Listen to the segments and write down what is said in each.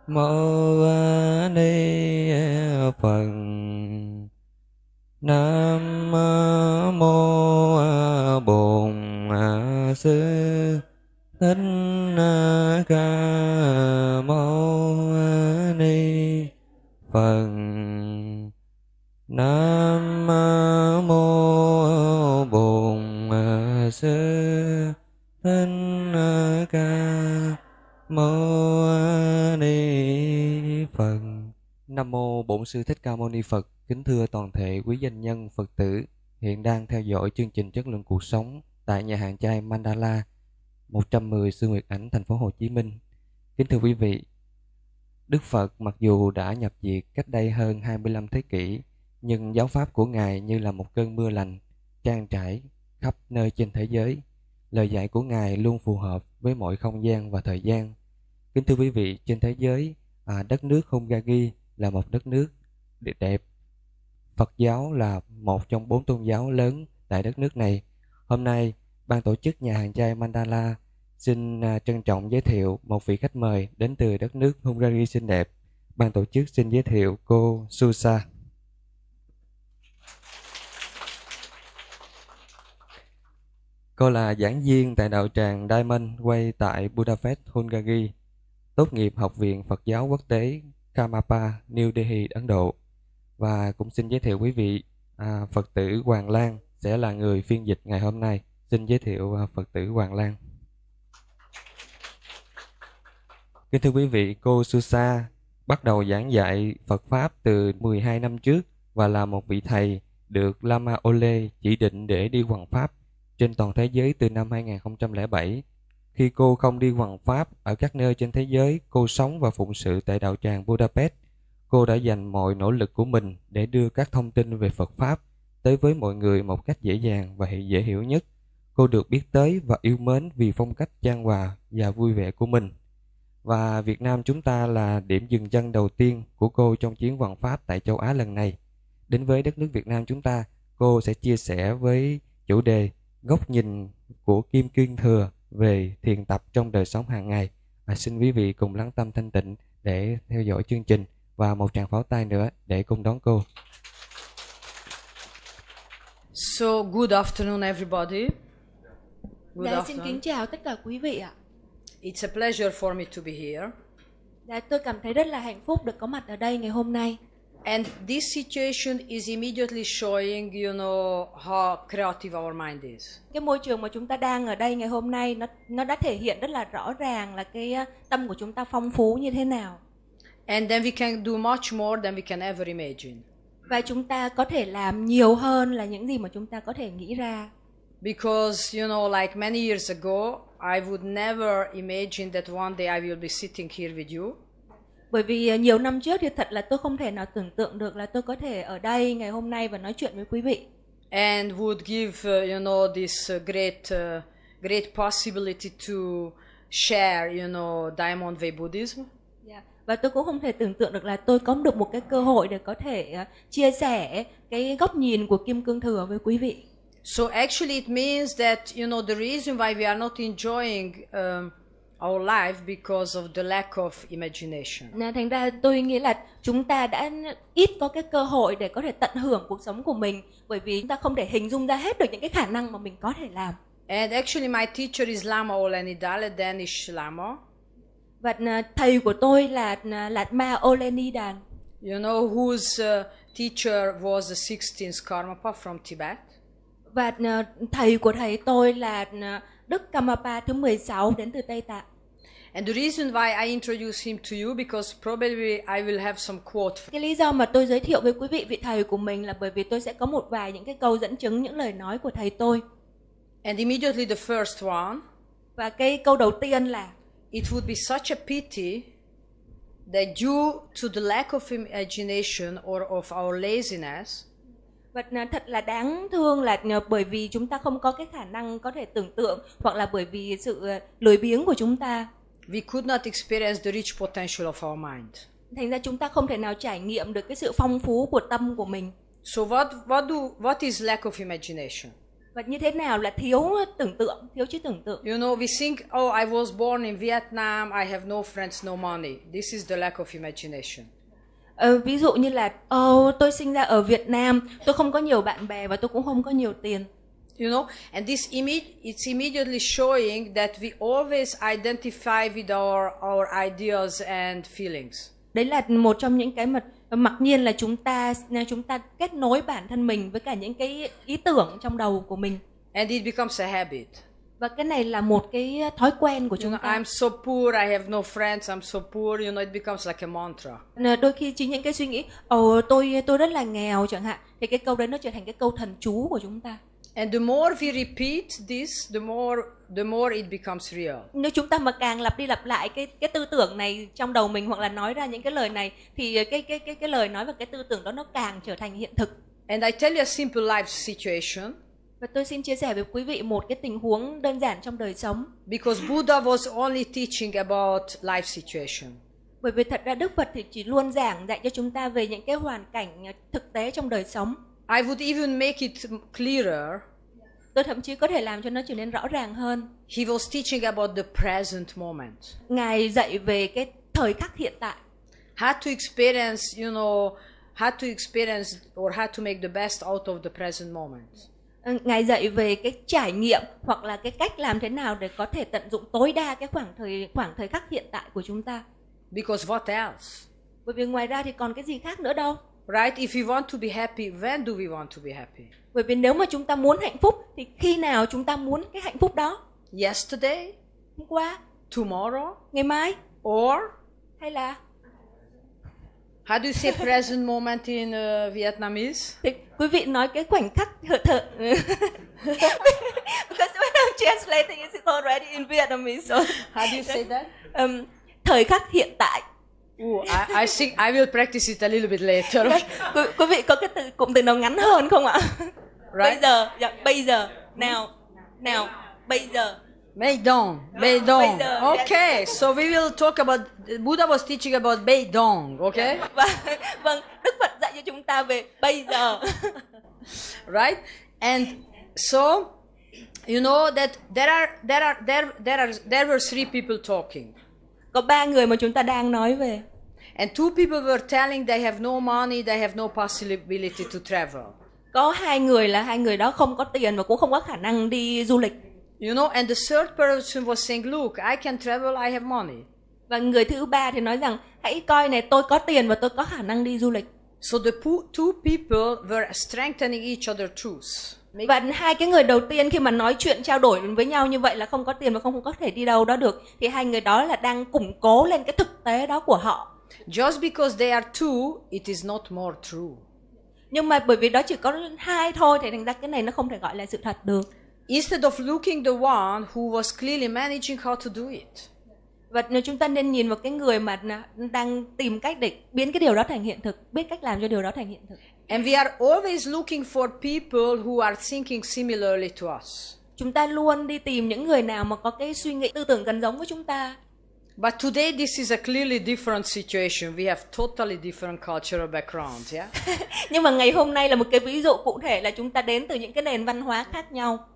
Mô Ni Phật. Nam mô Bổn Sư Thích Ca Mâu Ni Phật. Nam mô Bổn Sư Thích Ca Mâu Ni Phật. Nam mô Bổn Sư Thích Ca Mâu Ni Phật. Kính thưa toàn thể quý doanh nhân Phật tử hiện đang theo dõi chương trình Chất Lượng Cuộc Sống tại nhà hàng chay Mandala 110 Sương Nguyệt Ánh, thành phố Hồ Chí Minh. Kính thưa quý vị, Đức Phật mặc dù đã nhập diệt cách đây hơn 25 thế kỷ, nhưng giáo pháp của Ngài như là một cơn mưa lành trang trải khắp nơi trên thế giới. Lời dạy của Ngài luôn phù hợp với mọi không gian và thời gian. Kính thưa quý vị, trên thế giới, đất nước Hungary là một đất nước đẹp. Phật giáo là một trong 4 tôn giáo lớn tại đất nước này. Hôm nay, ban tổ chức nhà hàng chay Mandala xin trân trọng giới thiệu một vị khách mời đến từ đất nước Hungary xinh đẹp. Ban tổ chức xin giới thiệu cô ZSUZSA. Cô là giảng viên tại đạo tràng Diamond Way tại Budapest, Hungary. Tốt nghiệp Học viện Phật giáo Quốc tế Karmapa, New Delhi, Ấn Độ. Và cũng xin giới thiệu quý vị, Phật tử Hoàng Lan sẽ là người phiên dịch ngày hôm nay. Xin giới thiệu Phật tử Hoàng Lan. Kính thưa quý vị, cô ZSUZSA bắt đầu giảng dạy Phật Pháp từ 12 năm trước và là một vị thầy được Lama Ole chỉ định để đi hoằng Pháp trên toàn thế giới từ năm 2007. Khi cô không đi hoằng Pháp ở các nơi trên thế giới, cô sống và phụng sự tại đạo tràng Budapest. Cô đã dành mọi nỗ lực của mình để đưa các thông tin về Phật Pháp tới với mọi người một cách dễ dàng và dễ hiểu nhất. Cô được biết tới và yêu mến vì phong cách chan hòa và vui vẻ của mình. Và Việt Nam chúng ta là điểm dừng chân đầu tiên của cô trong chuyến hoằng Pháp tại châu Á lần này. Đến với đất nước Việt Nam chúng ta, cô sẽ chia sẻ với chủ đề góc nhìn của Kim Cương Thừa về thiền tập trong đời sống hàng ngày. Xin quý vị cùng lắng tâm thanh tịnh để theo dõi chương trình và một tràng pháo tay nữa để cùng đón cô. So, good afternoon everybody. Xin kính chào tất cả quý vị ạ. It's a pleasure for me to be here. Tôi cảm thấy rất là hạnh phúc được có mặt ở đây ngày hôm nay. And this situation is immediately showing, how creative our mind is. Cái môi trường mà chúng ta đang ở đây ngày hôm nay nó đã thể hiện rất là rõ ràng là cái tâm của chúng ta phong phú như thế nào. And then we can do much more than we can ever imagine. Và chúng ta có thể làm nhiều hơn là những gì mà chúng ta có thể nghĩ ra. Because, like many years ago, I would never imagine that one day I will be sitting here with you. Bởi vì nhiều năm trước thì thật là tôi không thể nào tưởng tượng được là tôi có thể ở đây ngày hôm nay và nói chuyện với quý vị. And would give, this great possibility to share, Diamond Way Buddhism. Và tôi cũng không thể tưởng tượng được là tôi có được một cái cơ hội để có thể chia sẻ cái góc nhìn của Kim Cương Thừa với quý vị. So actually it means that, the reason why we are not enjoying our life because of the lack of imagination. Thành ra tôi nghĩ là chúng ta đã ít có cái cơ hội để có thể tận hưởng cuộc sống của mình, bởi vì chúng ta không thể hình dung ra hết được những cái khả năng mà mình có thể làm. And actually my teacher is Lama Olenidal, a Danish Lama. Và thầy của tôi là Lạt Ma Olenidan. Whose teacher was the 16th Karmapa from Tibet. Và thầy của thầy tôi là Đức Karmapa thứ 16 đến từ Tây Tạng. And the reason why I introduce him to you because probably I will have some quote. Cái lý do mà tôi giới thiệu với quý vị vị thầy của mình là bởi vì tôi sẽ có một vài những cái câu dẫn chứng những lời nói của thầy tôi. And immediately the first one. Và cái câu đầu tiên là it would be such a pity that due to the lack of imagination or of our laziness. Và thật là đáng thương là bởi vì chúng ta không có cái khả năng có thể tưởng tượng, hoặc là bởi vì sự lười biếng của chúng ta. We could not experience the rich potential of our mind. Thành ra chúng ta không thể nào trải nghiệm được cái sự phong phú của tâm của mình. So what is lack of imagination? Và như thế nào là thiếu tưởng tượng, thiếu trí tưởng tượng? You know, we think, oh, I was born in Vietnam, I have no friends, no money. This is the lack of imagination. Ví dụ như là tôi sinh ra ở Việt Nam, tôi không có nhiều bạn bè và tôi cũng không có nhiều tiền. You know, and this image, it's immediately showing that we always identify with our ideas and feelings. Đấy là một trong những cái mà mặc nhiên là chúng ta kết nối bản thân mình với cả những cái ý tưởng trong đầu của mình. And it becomes a habit. Và cái này là một cái thói quen của chúng ta. I'm so poor, I have no friends, I'm so poor, you know, it becomes like a mantra. Đôi khi chính những cái suy nghĩ, tôi rất là nghèo chẳng hạn, thì cái câu đấy nó trở thành cái câu thần chú của chúng ta. And the more we repeat this, the more it becomes real. Nếu chúng ta mà càng lặp đi lặp lại cái tư tưởng này trong đầu mình, hoặc là nói ra những cái lời này, thì cái lời nói và cái tư tưởng đó nó càng trở thành hiện thực. And I tell you a simple life situation. Và tôi xin chia sẻ với quý vị một cái tình huống đơn giản trong đời sống. Because Buddha was only teaching about life situation. Bởi vì thật ra Đức Phật thì chỉ luôn giảng dạy cho chúng ta về những cái hoàn cảnh thực tế trong đời sống. I would even make it clearer. Tôi thậm chí có thể làm cho nó trở nên rõ ràng hơn. He was teaching about the present moment. Ngài dạy về cái thời khắc hiện tại. How to experience, you know, how to experience or how to make the best out of the present moment. Ngài dạy về cái trải nghiệm hoặc là cái cách làm thế nào để có thể tận dụng tối đa cái khoảng thời khắc hiện tại của chúng ta. Because what else? Bởi vì ngoài ra thì còn cái gì khác nữa đâu. Right? If we want to be happy, when do we want to be happy? Bởi vì nếu mà chúng ta muốn hạnh phúc thì khi nào chúng ta muốn cái hạnh phúc đó? Yesterday? Hôm qua? Tomorrow? Ngày mai? Or? Hay là? How do you say present moment in Vietnamese? Thì quý vị nói cái khoảnh khắc Because when I'm translating it's already in Vietnamese. So. How do you say that? Thời khắc hiện tại. I think I will practice it a little bit later. Quý vị có cái cụm từ nào ngắn hơn không ạ? Right? Bây giờ, now, bây giờ. Beidong. Okay, so we will talk about, Buddha was teaching about Beidong, okay? Vâng, Đức Phật dạy cho chúng ta về bây giờ. Right? And so, you know that there were three people talking. Có 3 người mà chúng ta đang nói về. And two people were telling they have no money, they have no possibility to travel. Có 2 người là 2 người đó không có tiền và cũng không có khả năng đi du lịch. You know, and the third person was saying, look, I can travel, I have money. Và người thứ 3 thì nói rằng, hãy coi này, tôi có tiền và tôi có khả năng đi du lịch. So the two people were strengthening each other's truths. Và 2 cái người đầu tiên khi mà nói chuyện trao đổi với nhau như vậy là không có tiền và không có thể đi đâu đó được, thì 2 người đó là đang củng cố lên cái thực tế đó của họ. Just because they are two, it is not more true. Nhưng mà bởi vì đó chỉ có 2 thôi thì thành ra cái này nó không thể gọi là sự thật được. Instead of looking the one who was clearly managing how to do it. Và chúng ta nên nhìn vào cái người mà đang tìm cách để biến cái điều đó thành hiện thực, biết cách làm cho điều đó thành hiện thực. And we are always looking for people who are thinking similarly to us. Chúng ta luôn đi tìm những người nào mà có cái suy nghĩ tư tưởng gần giống với chúng ta. But today this is a clearly different situation. We have totally different cultural backgrounds, yeah? Nhưng mà ngày hôm nay là một cái ví dụ cụ thể là chúng ta đến từ những cái nền văn hóa khác nhau.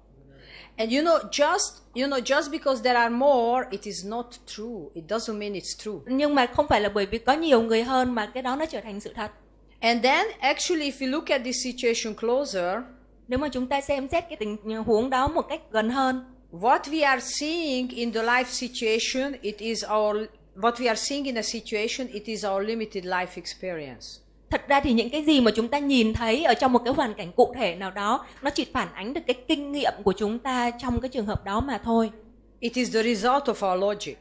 And just because there are more, it is not true. It doesn't mean it's true. Nhưng mà không phải là bởi vì có nhiều người hơn mà cái đó nó trở thành sự thật. And then actually if you look at this situation closer, nếu mà chúng ta xem xét cái tình huống đó một cách gần hơn, what we are seeing in the life situation, what we are seeing in a situation, it is our limited life experience. Thật ra thì những cái gì mà chúng ta nhìn thấy ở trong một cái hoàn cảnh cụ thể nào đó, nó chỉ phản ánh được cái kinh nghiệm của chúng ta trong cái trường hợp đó mà thôi. It is the result of our logic.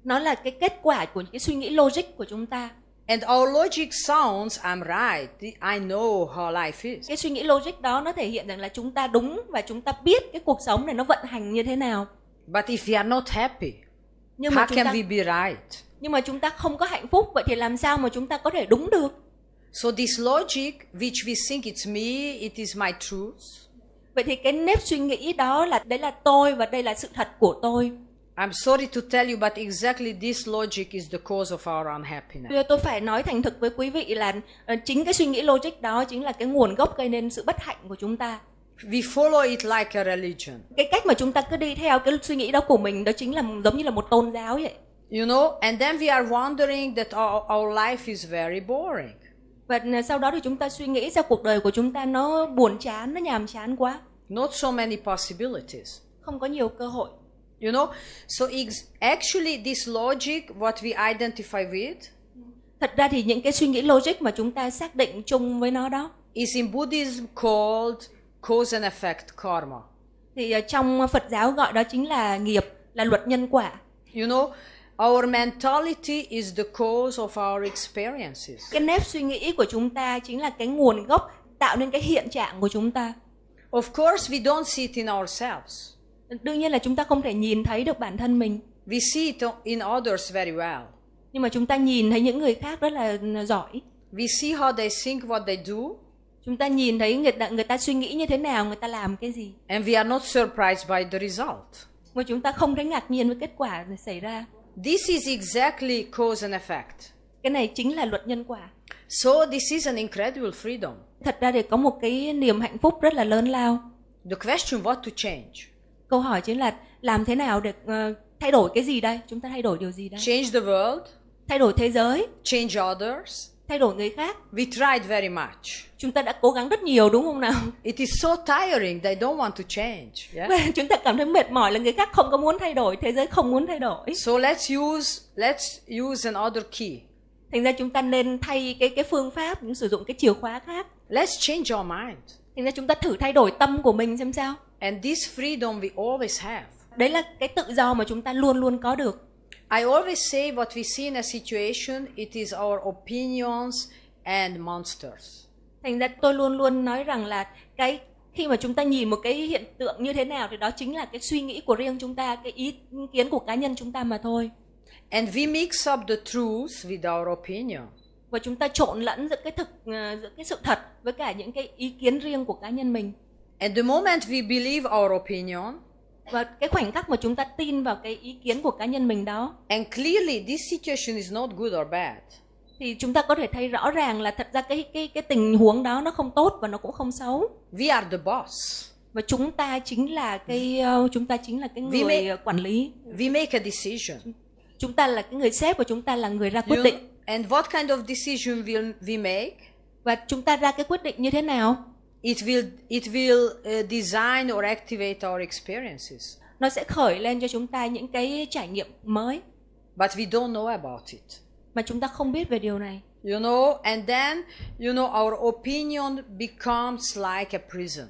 Nó là cái kết quả của những cái suy nghĩ logic của chúng ta. And our logic sounds, I'm right, I know how life is. Cái suy nghĩ logic đó nó thể hiện rằng là chúng ta đúng và chúng ta biết cái cuộc sống này nó vận hành như thế nào. But if we are not happy, nhưng mà how can we be right? Nhưng mà chúng ta không có hạnh phúc, vậy thì làm sao mà chúng ta có thể đúng được? So this logic, which we think it's me, it is my truth. Vậy thì cái nếp suy nghĩ đó là đấy là tôi và đây là sự thật của tôi. I'm sorry to tell you, but exactly this logic is the cause of our unhappiness. Tôi phải nói thành thực với quý vị là chính cái suy nghĩ logic đó chính là cái nguồn gốc gây nên sự bất hạnh của chúng ta. We follow it like a religion. Cái cách mà chúng ta cứ đi theo cái suy nghĩ đó của mình, đó chính là giống như là một tôn giáo vậy. You know, and then we are wondering that our life is very boring. Và sau đó thì chúng ta suy nghĩ sao cuộc đời của chúng ta nó buồn chán, nó nhàm chán quá. Not so many possibilities. Không có nhiều cơ hội. You know, so actually this logic what we identify with Thật ra thì những cái suy nghĩ logic mà chúng ta xác định chung với nó đó is in Buddhism called cause and effect karma. thì trong Phật giáo gọi đó chính là nghiệp, là luật nhân quả. You know, our mentality is the cause of our experiences. Cái nếp suy nghĩ của chúng ta chính là cái nguồn gốc tạo nên cái hiện trạng của chúng ta. Of course, we don't see it in ourselves. Đương nhiên là chúng ta không thể nhìn thấy được bản thân mình. We see it in others very well. Nhưng mà chúng ta nhìn thấy những người khác rất là giỏi. We see how they think, what they do. Chúng ta nhìn thấy người ta suy nghĩ như thế nào, người ta làm cái gì. And we are not surprised by the result. Mà chúng ta không thấy ngạc nhiên với kết quả xảy ra. This is exactly cause and effect. Cái này chính là luật nhân quả. So this is an incredible freedom. Thật ra thì có một cái niềm hạnh phúc rất là lớn lao. The question what to change. Câu hỏi chính là làm thế nào để thay đổi cái gì đây? Chúng ta thay đổi điều gì đây? Change the world. Thay đổi thế giới. Change others. Thay đổi người khác. We tried very much. Chúng ta đã cố gắng rất nhiều đúng không nào? It is so tiring, they don't want to change. Yeah? Chúng ta cảm thấy mệt mỏi là người khác không có muốn thay đổi, thế giới không muốn thay đổi. So let's use another key. Thành ra chúng ta nên thay cái phương pháp, sử dụng cái chìa khóa khác. Let's change our mind. Thành ra chúng ta thử thay đổi tâm của mình xem sao. And this freedom we always have. Đấy là cái tự do mà chúng ta luôn luôn có được. I always say what we see in a situation, it is our opinions and monsters. Thành ra tôi luôn luôn nói rằng là khi mà chúng ta nhìn một cái hiện tượng như thế nào thì đó chính là cái suy nghĩ của riêng chúng ta, cái ý kiến của cá nhân chúng ta mà thôi. And we mix up the truth with our opinion. Và chúng ta trộn lẫn giữa cái sự thật với cả những cái ý kiến riêng của cá nhân mình. And the moment we believe our opinion, và cái khoảnh khắc mà chúng ta tin vào cái ý kiến của cá nhân mình đó, and clearly this situation is not good or bad, thì chúng ta có thể thấy rõ ràng là thật ra cái tình huống đó nó không tốt và nó cũng không xấu. We are the boss. Và chúng ta chính là cái người quản lý. We make a decision. Chúng ta là cái người sếp và chúng ta là người ra quyết định. And what kind of decision will we make? Và chúng ta ra cái quyết định như thế nào? It will design or activate our experiences. Nó sẽ khởi lên cho chúng ta những cái trải nghiệm mới. But we don't know about it. Mà chúng ta không biết về điều này. You know, and then, you know, our opinion becomes like a prison.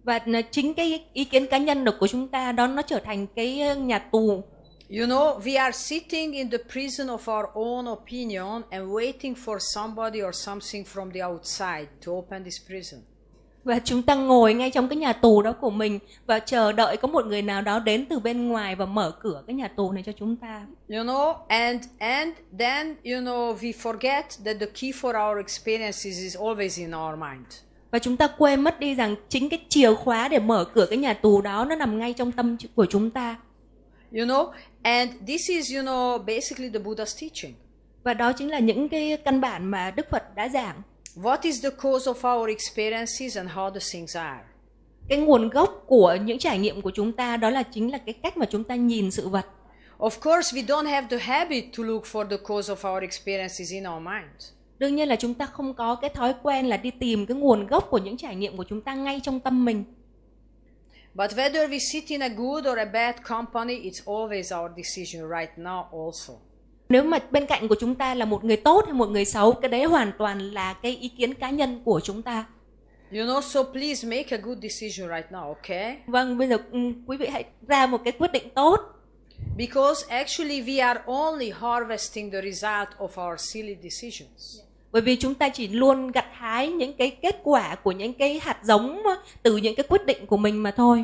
Và chính cái ý kiến cá nhân của chúng ta đó nó trở thành cái nhà tù. You know, we are sitting in the prison of our own opinion and waiting for somebody or something from the outside to open this prison. Và chúng ta ngồi ngay trong cái nhà tù đó của mình và chờ đợi có một người nào đó đến từ bên ngoài và mở cửa cái nhà tù này cho chúng ta. You know, and then, you know, we forget that the key for our experiences is always in our mind. Và chúng ta quên mất đi rằng chính cái chìa khóa để mở cửa cái nhà tù đó nó nằm ngay trong tâm của chúng ta. You know, and this is, you know, basically the Buddha's teaching. Và đó chính là những cái căn bản mà Đức Phật đã giảng. What is the cause of our experiences and how the things are? Cái nguồn gốc của những trải nghiệm của chúng ta đó là chính là cái cách mà chúng ta nhìn sự vật. Of course, we don't have the habit to look for the cause of our experiences in our mind. Đương nhiên là chúng ta không có cái thói quen là đi tìm cái nguồn gốc của những trải nghiệm của chúng ta ngay trong tâm mình. But whether we sit in a good or a bad company, it's always our decision right now also. Nếu mà bên cạnh của chúng ta là một người tốt hay một người xấu, cái đấy hoàn toàn là cái ý kiến cá nhân của chúng ta. You know, so please make a good decision right now, okay? Vâng, bây giờ quý vị hãy ra một cái quyết định tốt. Because actually we are only harvesting the result of our silly decisions. Bởi vì chúng ta chỉ luôn gặt hái những cái kết quả của những cái hạt giống từ những cái quyết định của mình mà thôi.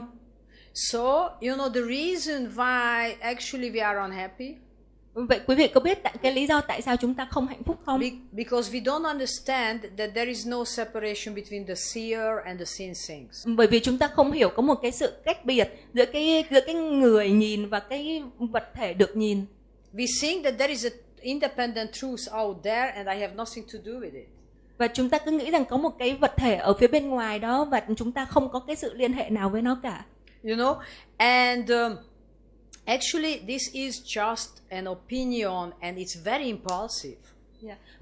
So, you know, the reason why actually we are unhappy. Vậy quý vị có biết cái lý do tại sao chúng ta không hạnh phúc không? Because we don't understand that there is no separation between the seer and the seen things. Bởi vì chúng ta không hiểu có một cái sự cách biệt giữa cái người nhìn và cái vật thể được nhìn. We think that there is an independent truth out there and I have nothing to do with it. Và chúng ta cứ nghĩ rằng có một cái vật thể ở phía bên ngoài đó và chúng ta không có cái sự liên hệ nào với nó cả. You know, and actually this is just an opinion and it's very impulsive.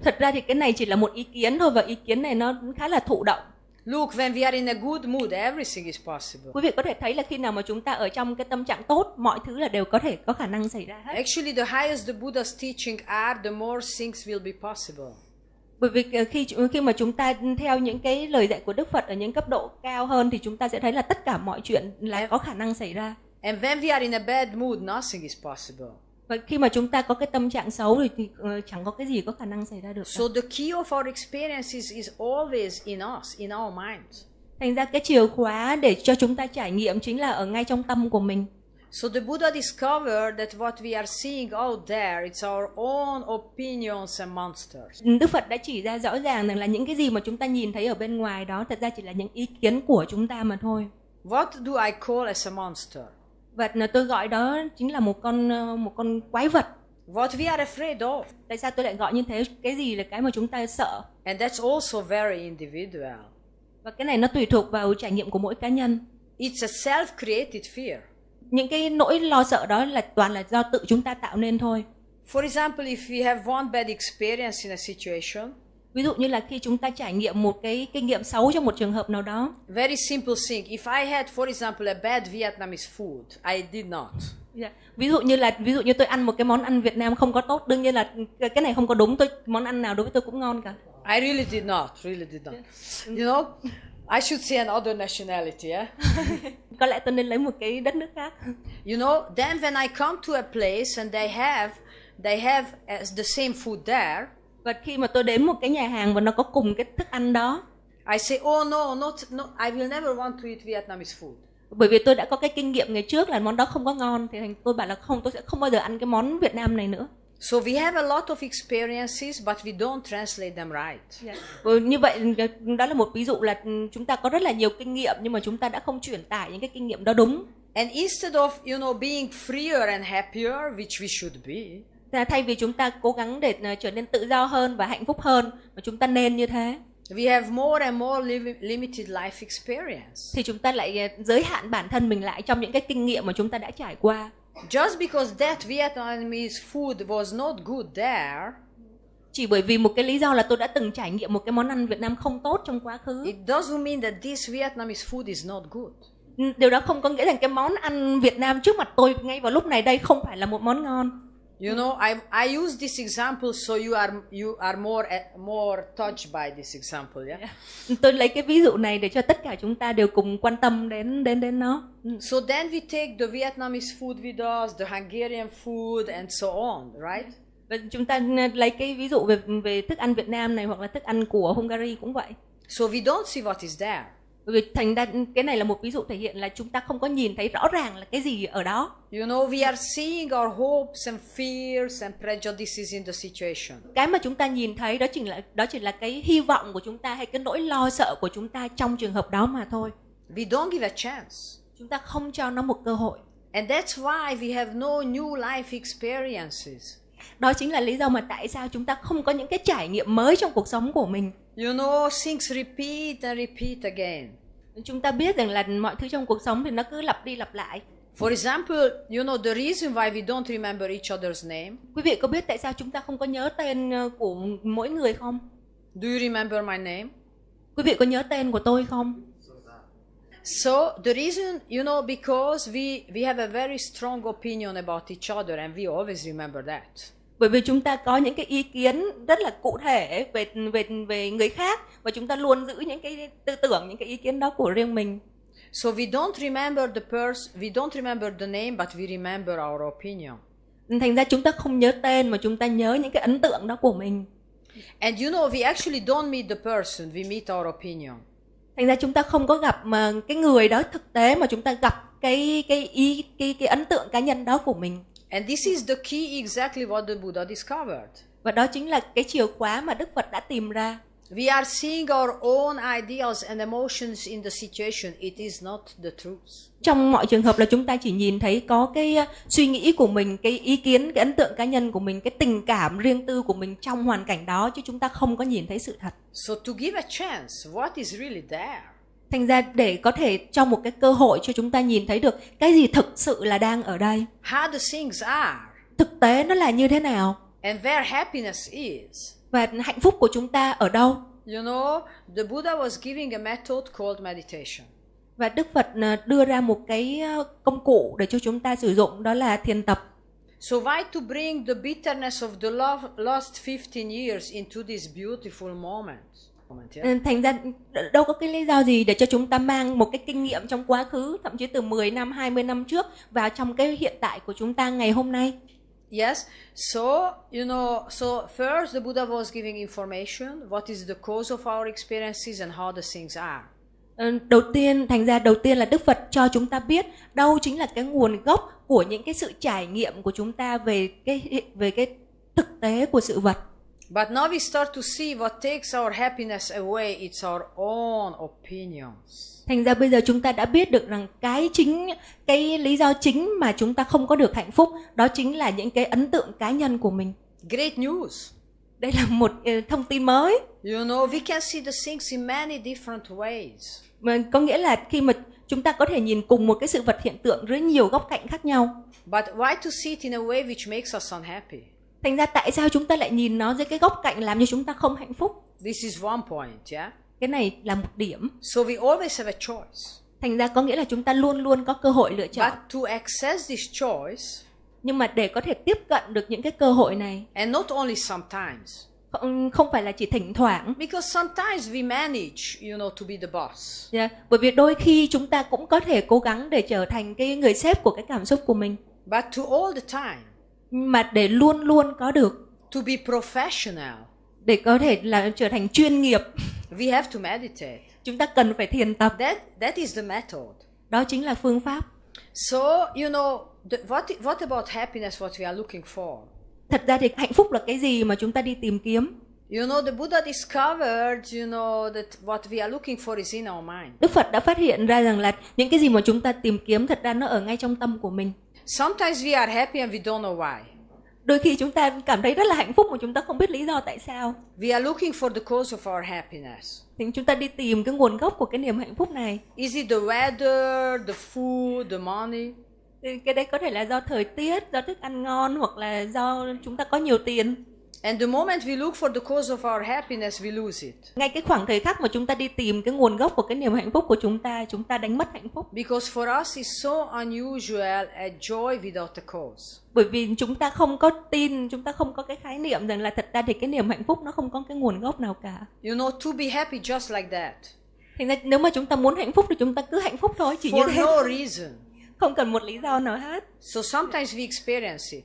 Thật ra thì cái này chỉ là một ý kiến thôi, và ý kiến này nó khá là thụ động. Look, when we are in a good mood, everything is possible. Quý vị có thể thấy là khi nào mà chúng ta ở trong cái tâm trạng tốt, mọi thứ là đều có thể có khả năng xảy ra hết. Actually, the higher the Buddha's teaching are, the more things will be possible. Bởi vì khi mà chúng ta theo những cái lời dạy của Đức Phật ở những cấp độ cao hơn thì chúng ta sẽ thấy là tất cả mọi chuyện là có khả năng xảy ra. And when we are in a bad mood, nothing is possible. Và khi mà chúng ta có cái tâm trạng xấu thì chẳng có cái gì có khả năng xảy ra được. So the key of our experiences is always in us, in our mind. Thành ra cái chìa khóa để cho chúng ta trải nghiệm chính là ở ngay trong tâm của mình. So the Buddha discovered that what we are seeing out there, it's our own opinions and monsters. Đức Phật đã chỉ ra rõ ràng rằng là những cái gì mà chúng ta nhìn thấy ở bên ngoài đó thật ra chỉ là những ý kiến của chúng ta mà thôi. What do I call as a monster? Và tôi gọi đó chính là một con quái vật. What we are afraid of. Tại sao tôi lại gọi như thế? Cái gì là cái mà chúng ta sợ? And that's also very individual. Và cái này nó tùy thuộc vào trải nghiệm của mỗi cá nhân. It's a self-created fear. Những cái nỗi lo sợ đó là toàn là do tự chúng ta tạo nên thôi. For example, if we have one bad experience in a situation, ví dụ như là khi chúng ta trải nghiệm một cái kinh nghiệm xấu trong một trường hợp nào đó. Very simple thing. If I had, for example, a bad Vietnamese food, I did not. Ví dụ như tôi ăn một cái món ăn Việt Nam không có tốt, đương nhiên là cái này không có đúng, món ăn nào đối với tôi cũng ngon cả. I really did not. You know, I should say another nationality, yeah? Có lẽ tôi nên lấy một cái đất nước khác. You know, then when I come to a place and they have the same food there. Và khi mà tôi đến một cái nhà hàng và nó có cùng cái thức ăn đó, I say, oh no, I will never want to eat Vietnamese food. Bởi vì tôi đã có cái kinh nghiệm ngày trước là món đó không có ngon, thì tôi bảo là không, tôi sẽ không bao giờ ăn cái món Việt Nam này nữa. So we have a lot of experiences, but we don't translate them right. Như vậy, đó là một ví dụ là chúng ta có rất là nhiều kinh nghiệm nhưng mà chúng ta đã không truyền tải những cái kinh nghiệm đó đúng. And instead of, you know, being freer and happier, which we should be, thay vì chúng ta cố gắng để trở nên tự do hơn và hạnh phúc hơn, mà chúng ta nên như thế, we have more and more limited life experience. Thì chúng ta lại giới hạn bản thân mình lại trong những cái kinh nghiệm mà chúng ta đã trải qua. Just because that Vietnamese food was not good there, chỉ bởi vì một cái lý do là tôi đã từng trải nghiệm một cái món ăn Việt Nam không tốt trong quá khứ, it doesn't mean that this Vietnamese food is not good. Điều đó không có nghĩa rằng cái món ăn Việt Nam trước mặt tôi ngay vào lúc này đây không phải là một món ngon. You know, I use this example so you are more touched by this example, yeah? Tôi lấy cái ví dụ này để cho tất cả chúng ta đều cùng quan tâm đến nó. So then we take the Vietnamese food with us, the Hungarian food and so on, right? Và chúng ta lấy cái ví dụ về thức ăn Việt Nam này hoặc là thức ăn của Hungary cũng vậy. So we don't see what is there. Bởi vì thành ra cái này là một ví dụ thể hiện là chúng ta không có nhìn thấy rõ ràng là cái gì ở đó. You know, we are seeing our hopes and fears and prejudices in the situation. Cái mà chúng ta nhìn thấy đó chỉ là cái hy vọng của chúng ta hay cái nỗi lo sợ của chúng ta trong trường hợp đó mà thôi. We don't give a chance. Chúng ta không cho nó một cơ hội. And that's why we have no new life experiences. Đó chính là lý do mà tại sao chúng ta không có những cái trải nghiệm mới trong cuộc sống của mình. You know, things repeat and repeat again. Chúng ta biết rằng là mọi thứ trong cuộc sống thì nó cứ lặp đi lặp lại. For example, you know the reason why we don't remember each other's name? Quý vị có biết tại sao chúng ta không có nhớ tên của mỗi người không? Do you remember my name? Quý vị có nhớ tên của tôi không? So the reason, you know, because we have a very strong opinion about each other and we always remember that. Bởi vì chúng ta có những cái ý kiến rất là cụ thể về người khác và chúng ta luôn giữ những cái tư tưởng, những cái ý kiến đó của riêng mình. So we don't remember the name, but we remember our opinion. Thành ra chúng ta không nhớ tên mà chúng ta nhớ những cái ấn tượng đó của mình. And you know, we actually don't meet the person, we meet our opinion. Thành ra chúng ta không có gặp mà cái người đó thực tế mà chúng ta gặp cái ấn tượng cá nhân đó của mình. And this is the key, exactly what the Buddha discovered. Và đó chính là cái chìa khóa mà Đức Phật đã tìm ra. we are seeing our own ideals and emotions in the situation. It is not the truth. Trong mọi trường hợp là chúng ta chỉ nhìn thấy có cái suy nghĩ của mình, cái ý kiến, cái ấn tượng cá nhân của mình, cái tình cảm riêng tư của mình trong hoàn cảnh đó, chứ chúng ta không có nhìn thấy sự thật. So to give a chance, what is really there? Thành ra để có thể cho một cái cơ hội cho chúng ta nhìn thấy được cái gì thực sự là đang ở đây. How the things are. Thực tế nó là như thế nào. And where happiness is. Và hạnh phúc của chúng ta ở đâu. You know, the Buddha was giving a method called meditation. Và Đức Phật đưa ra một cái công cụ để cho chúng ta sử dụng, đó là thiền tập. So why to bring the bitterness of the last 15 years into this beautiful moment? Thành ra đâu có cái lý do gì để cho chúng ta mang một cái kinh nghiệm trong quá khứ, thậm chí từ 10 năm, 20 năm trước vào trong cái hiện tại của chúng ta ngày hôm nay. Yes, so you know, so first the Buddha was giving information, what is the cause of our experiences and how the things are. Đầu tiên là Đức Phật cho chúng ta biết đâu chính là cái nguồn gốc của những cái sự trải nghiệm của chúng ta về cái thực tế của sự vật. But now we start to see what takes our happiness away, it's our own opinions. Thành ra bây giờ chúng ta đã biết được rằng cái lý do chính mà chúng ta không có được hạnh phúc, đó chính là những cái ấn tượng cá nhân của mình. Great news. Đây là một thông tin mới. You know, we can see the things in many different ways. Mà có nghĩa là khi mà chúng ta có thể nhìn cùng một cái sự vật hiện tượng dưới nhiều góc cạnh khác nhau. But why to see it in a way which makes us unhappy? Thành ra tại sao chúng ta lại nhìn nó dưới cái góc cạnh làm cho chúng ta không hạnh phúc? This is one point, yeah? Cái này là một điểm. So we always have a choice. Thành ra có nghĩa là chúng ta luôn luôn có cơ hội lựa chọn. But to access this choice, nhưng mà để có thể tiếp cận được những cái cơ hội này, and not only sometimes, không phải là chỉ thỉnh thoảng. Because sometimes we manage, you know, to be the boss. Bởi vì đôi khi chúng ta cũng có thể cố gắng để trở thành cái người sếp của cái cảm xúc của mình. But to all the time, mà để luôn luôn có được, to be professional, để có thể là trở thành chuyên nghiệp, we have to meditate. Chúng ta cần phải thiền tập. That is the method. Đó chính là phương pháp. So, you know, what about happiness, what we are looking for? Thật ra thì hạnh phúc là cái gì mà chúng ta đi tìm kiếm? You know, the Buddha discovered, you know, that what we are looking for is in our mind. Đức Phật đã phát hiện ra rằng là những cái gì mà chúng ta tìm kiếm thật ra nó ở ngay trong tâm của mình. Sometimes we are happy and we don't know why. Đôi khi chúng ta cảm thấy rất là hạnh phúc mà chúng ta không biết lý do tại sao. We are looking for the cause of our happiness. Thì chúng ta đi tìm cái nguồn gốc của cái niềm hạnh phúc này. Is it the weather, the food, the money? Cái đấy có thể là do thời tiết, do thức ăn ngon, hoặc là do chúng ta có nhiều tiền. And the moment we look for the cause of our happiness, we lose it. Ngay cái khoảng thời khắc mà chúng ta đi tìm cái nguồn gốc của cái niềm hạnh phúc của chúng ta đánh mất hạnh phúc. Because for us it's so unusual a joy without a cause. Bởi vì chúng ta không có tin, chúng ta không có cái khái niệm rằng là thật ra thì cái niềm hạnh phúc nó không có cái nguồn gốc nào cả. You know, to be happy just like that. Thì nếu mà chúng ta muốn hạnh phúc thì chúng ta cứ hạnh phúc thôi, chỉ như thế. For no reason. Không cần một lý do nào hết. So sometimes we experience it.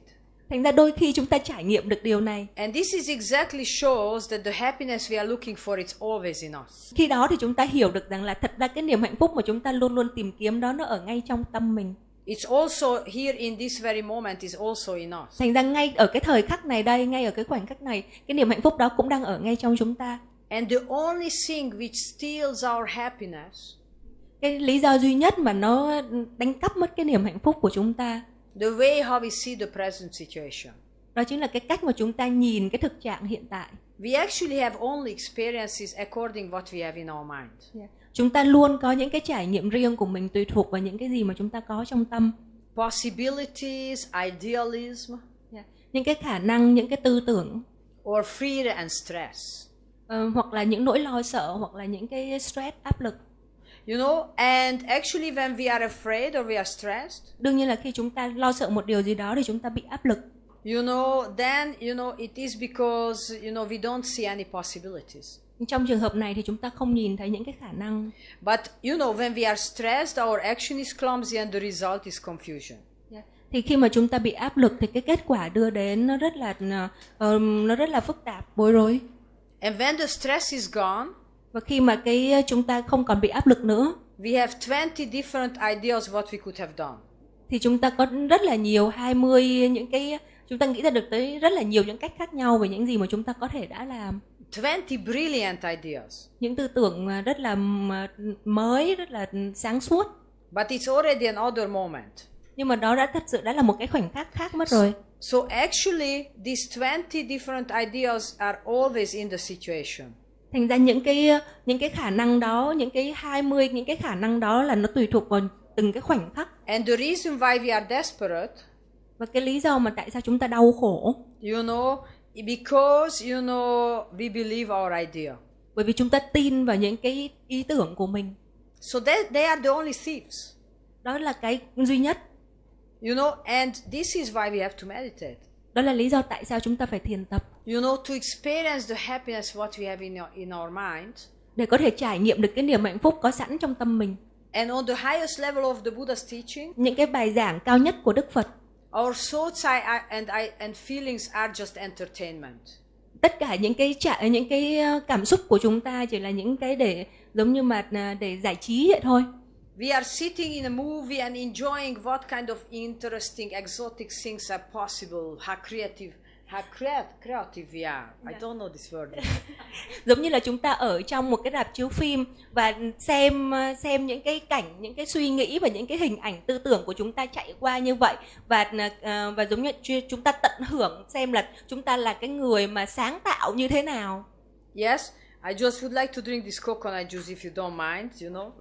Thành ra đôi khi chúng ta trải nghiệm được điều này. And this is exactly shows that the happiness we are looking for, it's always in us. Khi đó thì chúng ta hiểu được rằng là thật ra cái niềm hạnh phúc mà chúng ta luôn luôn tìm kiếm đó nó ở ngay trong tâm mình. It's also here in this very moment is also in us. Thành ra ngay ở cái thời khắc này đây, ngay ở cái khoảnh khắc này, cái niềm hạnh phúc đó cũng đang ở ngay trong chúng ta. And the only thing which steals our happiness, cái lý do duy nhất mà nó đánh cắp mất cái niềm hạnh phúc của chúng ta, the way how we see the present situation, đó chính là cái cách mà chúng ta nhìn cái thực trạng hiện tại. We actually have only experiences according what we have in our mind. Chúng ta luôn có những cái trải nghiệm riêng của mình tùy thuộc vào những cái gì mà chúng ta có trong tâm. Possibilities, idealism, những cái khả năng, những cái tư tưởng, or fear and stress. Hoặc là những nỗi lo sợ, hoặc là những cái stress, áp lực. You know, and actually when we are afraid or we are stressed, đương nhiên là khi chúng ta lo sợ một điều gì đó thì chúng ta bị áp lực. You know, then, you know, it is because, you know, we don't see any possibilities. Trong trường hợp này thì chúng ta không nhìn thấy những cái khả năng. But, you know, when we are stressed, our action is clumsy and the result is confusion. Thì khi mà chúng ta bị áp lực thì cái kết quả đưa đến nó rất là phức tạp, bối rối. And when the stress is gone, và khi mà chúng ta không còn bị áp lực nữa, we have 20 different ideas what we could have done. Thì chúng ta có rất là nhiều 20 những cái Chúng ta nghĩ ra được tới rất là nhiều những cách khác nhau về những gì mà chúng ta có thể đã làm. 20 brilliant ideas. Những tư tưởng rất là mới, rất là sáng suốt. But it's already another moment. Nhưng mà đó đã thật sự đã là một cái khoảnh khắc khác mất rồi. So actually, these 20 different ideas are always in the situation. Thành ra những cái khả năng đó, những cái 20 những cái khả năng đó là nó tùy thuộc vào từng cái khoảnh khắc. And the reason why we are desperate, và cái lý do mà tại sao chúng ta đau khổ, you know, because you know we believe our idea. Bởi vì chúng ta tin vào những cái ý tưởng của mình. So they are the only thieves. Đó là cái duy nhất. You know, and this is why we have to meditate. Đó là lý do tại sao chúng ta phải thiền tập. You know, to experience the happiness what we have in our mind. Để có thể trải nghiệm được cái niềm hạnh phúc có sẵn trong tâm mình. And on the highest level of the Buddha's teaching, những cái bài giảng cao nhất của Đức Phật, our thoughts and feelings are just entertainment. Tất cả những cái cảm xúc của chúng ta chỉ là những cái để giống như mà để giải trí vậy thôi. We are sitting in a movie and enjoying what kind of interesting, exotic things are possible, how creative we are. I don't know this word. Giống như là chúng ta ở trong một cái rạp chiếu phim và xem những cái cảnh, những cái suy nghĩ và những cái hình ảnh tư tưởng của chúng ta chạy qua như vậy, và giống như chúng ta tận hưởng xem là chúng ta là cái người mà sáng tạo như thế nào. Yes, I just would like to drink this coconut juice if you don't mind, you know.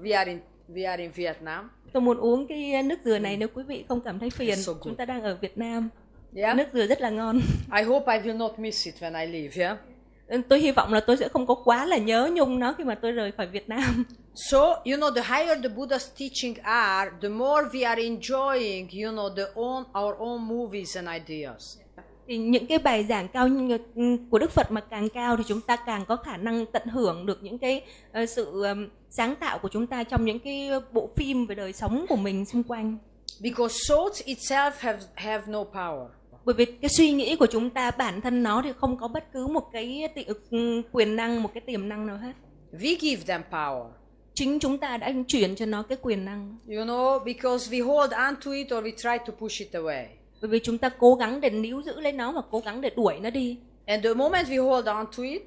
We are in Vietnam. Tôi muốn uống cái nước dừa này nếu quý vị không cảm thấy phiền. So chúng ta đang ở Việt Nam. Yeah. Nước dừa rất là ngon. I hope I will not miss it when I leave, yeah. Tôi hy vọng là tôi sẽ không có quá là nhớ nhung nó khi mà tôi rời khỏi Việt Nam. So, you know, the higher the Buddha's teaching are, the more we are enjoying, you know, our own movies and ideas. Thì những cái bài giảng cao của Đức Phật mà càng cao thì chúng ta càng có khả năng tận hưởng được những cái sự sáng tạo của chúng ta trong những cái bộ phim về đời sống của mình xung quanh. Because thoughts itself have no power. Bởi vì cái suy nghĩ của chúng ta bản thân nó thì không có bất cứ một cái quyền năng, một cái tiềm năng nào hết. We give them power. Chính chúng ta đã chuyển cho nó cái quyền năng. You know, because we hold on to it or we try to push it away. Bởi vì chúng ta cố gắng để níu giữ lấy nó và cố gắng để đuổi nó đi. And the moment we hold on to it,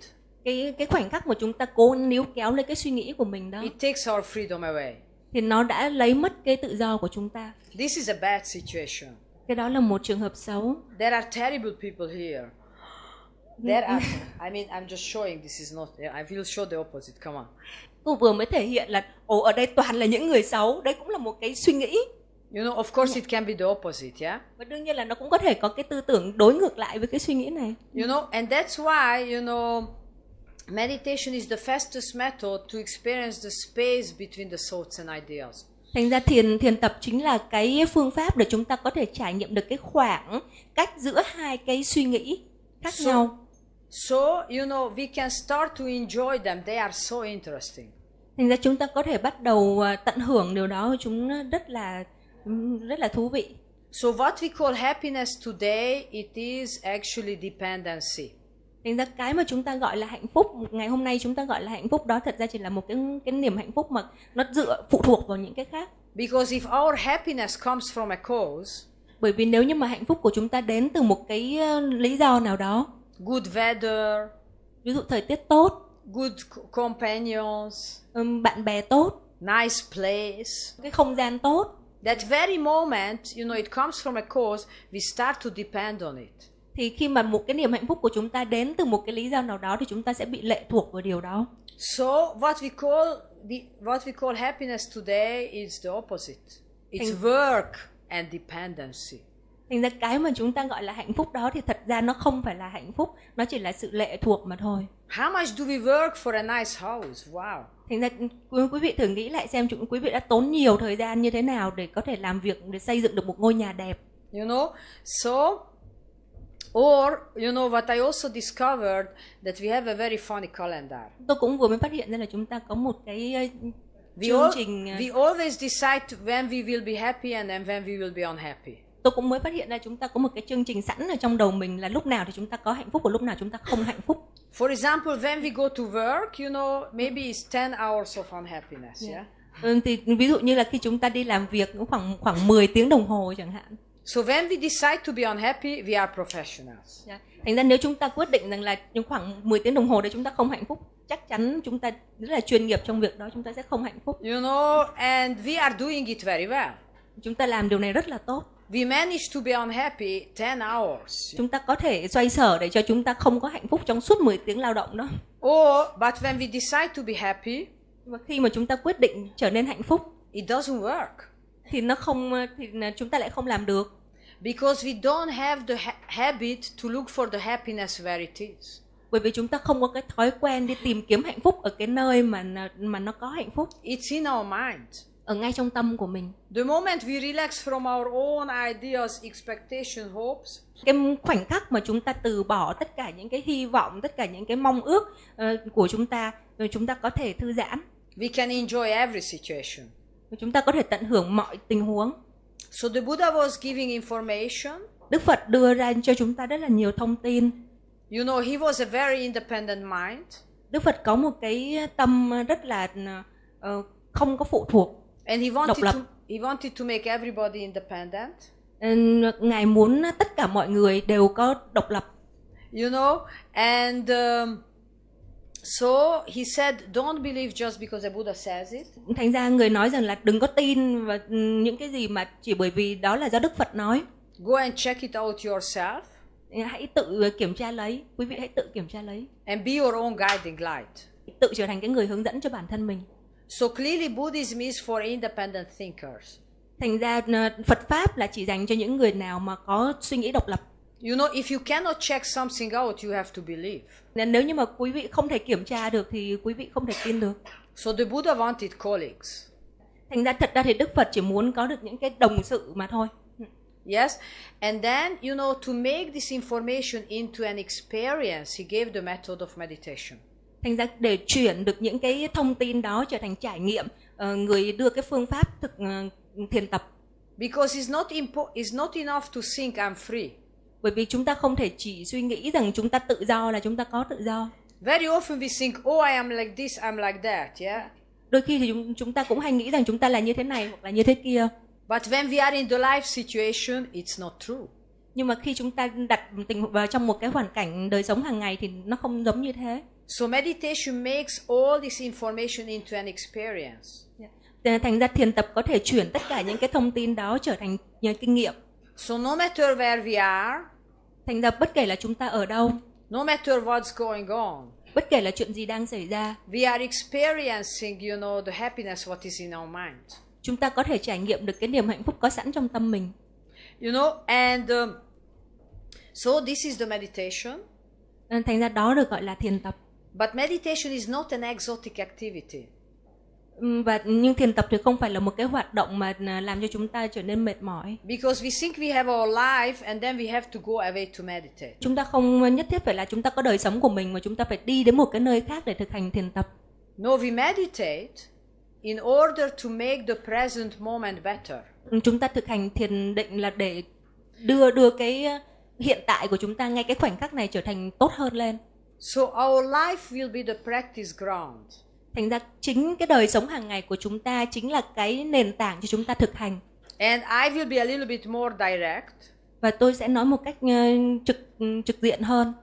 cái khoảnh khắc mà chúng ta cố níu kéo lấy cái suy nghĩ của mình đó, it takes our freedom away. Thì nó đã lấy mất cái tự do của chúng ta. This is a bad situation. Cái đó là một trường hợp xấu. There are terrible people here. There are, I mean, I'm just showing this is not, I will show the opposite, come on. Tôi vừa mới thể hiện là ở đây toàn là những người xấu, đấy cũng là một cái suy nghĩ. You know, of course it can be the opposite, yeah? Và đương nhiên là nó cũng có thể có cái tư tưởng đối ngược lại với cái suy nghĩ này. You know, and that's why, you know, meditation is the fastest method to experience the space between the thoughts and ideas. Thành ra thiền tập chính là cái phương pháp để chúng ta có thể trải nghiệm được cái khoảng cách giữa hai cái suy nghĩ khác nhau. So, you know, we can start to enjoy them. They are so interesting. Thành ra chúng ta có thể bắt đầu tận hưởng điều đó, chúng rất là thú vị. So what we call happiness today, it is actually dependency. Thành ra cái mà chúng ta gọi là hạnh phúc, ngày hôm nay chúng ta gọi là hạnh phúc đó thật ra chỉ là một cái niềm hạnh phúc mà nó phụ thuộc vào những cái khác. Because if our happiness comes from a cause, bởi vì nếu như mà hạnh phúc của chúng ta đến từ một cái lý do nào đó, good weather, ví dụ thời tiết tốt, good companions, bạn bè tốt, nice place, cái không gian tốt, that very moment, you know, it comes from a cause, we start to depend on it. Thì khi mà một cái niềm hạnh phúc của chúng ta đến từ một cái lý do nào đó thì chúng ta sẽ bị lệ thuộc vào điều đó. So what we call happiness today is the opposite. It's work and dependency. Thành ra cái mà chúng ta gọi là hạnh phúc đó thì thật ra nó không phải là hạnh phúc, nó chỉ là sự lệ thuộc mà thôi. How much do we work for a nice house? Wow. Thành ra quý vị thử nghĩ lại xem quý vị đã tốn nhiều thời gian như thế nào để có thể làm việc để xây dựng được một ngôi nhà đẹp. You know, so or you know what I also discovered that we have a very funny calendar. Tôi cũng vừa mới phát hiện ra là chúng ta có một cái chương trình. We always decide when we will be happy and then when we will be unhappy. Tôi cũng mới phát hiện ra chúng ta có một cái chương trình sẵn ở trong đầu mình là lúc nào thì chúng ta có hạnh phúc và lúc nào chúng ta không hạnh phúc. For example, when we go to work, you know, maybe it's 10 hours of unhappiness, yeah? Thì ví dụ như là khi chúng ta đi làm việc khoảng 10 tiếng đồng hồ chẳng hạn. So when we decide to be unhappy, we are professionals. Thành ra nếu chúng ta quyết định rằng là khoảng 10 tiếng đồng hồ đấy chúng ta không hạnh phúc, chắc chắn chúng ta rất là chuyên nghiệp trong việc đó, chúng ta sẽ không hạnh phúc. You know, and we are doing it very well. Chúng ta làm điều này rất là tốt. We manage to be unhappy 10 hours. Chúng ta có thể xoay sở để cho chúng ta không có hạnh phúc trong suốt 10 tiếng lao động đó. Or, but when we decide to be happy, và khi mà chúng ta quyết định trở nên hạnh phúc, it doesn't work. Thì chúng ta lại không làm được. Because we don't have the habit to look for the happiness where it is. Bởi vì chúng ta không có cái thói quen đi tìm kiếm hạnh phúc ở cái nơi mà nó có hạnh phúc. It's in our mind. Ở ngay trong tâm của mình. The moment we relax from our own ideas, expectations, hopes. Cái khoảnh khắc mà chúng ta từ bỏ tất cả những cái hy vọng, tất cả những cái mong ước của chúng ta, rồi chúng ta có thể thư giãn. We can enjoy every situation. Chúng ta có thể tận hưởng mọi tình huống. So the Buddha was giving information. Đức Phật đưa ra cho chúng ta rất là nhiều thông tin. You know, he was a very independent mind. Đức Phật có một cái tâm rất là không có phụ thuộc, and độc lập. He wanted to make everybody independent. Ngài muốn tất cả mọi người đều có độc lập. You know, and so he said, don't believe just because the Buddha says it. Thành ra người nói rằng là đừng có tin vào những cái gì mà chỉ bởi vì đó là do Đức Phật nói. Go and check it out yourself. Hãy tự kiểm tra lấy, quý vị hãy tự kiểm tra lấy. And be your own guiding light. Tự trở thành cái người hướng dẫn cho bản thân mình. So clearly Buddhism is for independent thinkers. Thành ra Phật pháp là chỉ dành cho những người nào mà có suy nghĩ độc lập. You know, if you cannot check something out, you have to believe. Nên nếu như mà quý vị không thể kiểm tra được thì quý vị không thể tin được. So the Buddha wanted colleagues. Thành ra thật ra thì Đức Phật chỉ muốn có được những cái đồng sự mà thôi. Yes, and then, you know, to make this information into an experience, he gave the method of meditation. Thành ra để chuyển được những cái thông tin đó trở thành trải nghiệm, người đưa cái phương pháp thiền tập. Because it's not enough to think I'm free. Bởi vì chúng ta không thể chỉ suy nghĩ rằng chúng ta tự do là chúng ta có tự do. Very often we think, oh, I am like this, I'm like that, yeah. Đôi khi thì chúng ta cũng hay nghĩ rằng chúng ta là như thế này hoặc là như thế kia. But when we are in the life situation, it's not true. Nhưng mà khi chúng ta đặt tình vào trong một cái hoàn cảnh đời sống hàng ngày thì nó không giống như thế. So meditation makes all this information into an experience. Thành ra thiền tập có thể chuyển tất cả những cái thông tin đó trở thành kinh nghiệm. So no matter where we are, thành ra bất kể là chúng ta ở đâu, no matter what's going on, bất kể là chuyện gì đang xảy ra, we are experiencing, you know, the happiness what is in our mind. Chúng ta có thể trải nghiệm được cái niềm hạnh phúc có sẵn trong tâm mình. You know, and so this is the meditation. Thành ra đó được gọi là thiền tập. But meditation is not an exotic activity. Nhưng thiền tập thì không phải là một cái hoạt động mà làm cho chúng ta trở nên mệt mỏi. Because we think we have our life and then we have to go away to meditate. Chúng ta không nhất thiết phải là chúng ta có đời sống của mình mà chúng ta phải đi đến một cái nơi khác để thực hành thiền tập. No, we meditate in order to make the present moment better. Chúng ta thực hành thiền định là để đưa cái hiện tại của chúng ta ngay cái khoảnh khắc này trở thành tốt hơn lên. So our life will be the practice ground. Thành ra chính cái đời sống hàng ngày của chúng ta chính là cái nền tảng cho chúng ta thực hành. And I will be a little bit more direct. Và tôi sẽ nói một cách trực diện hơn.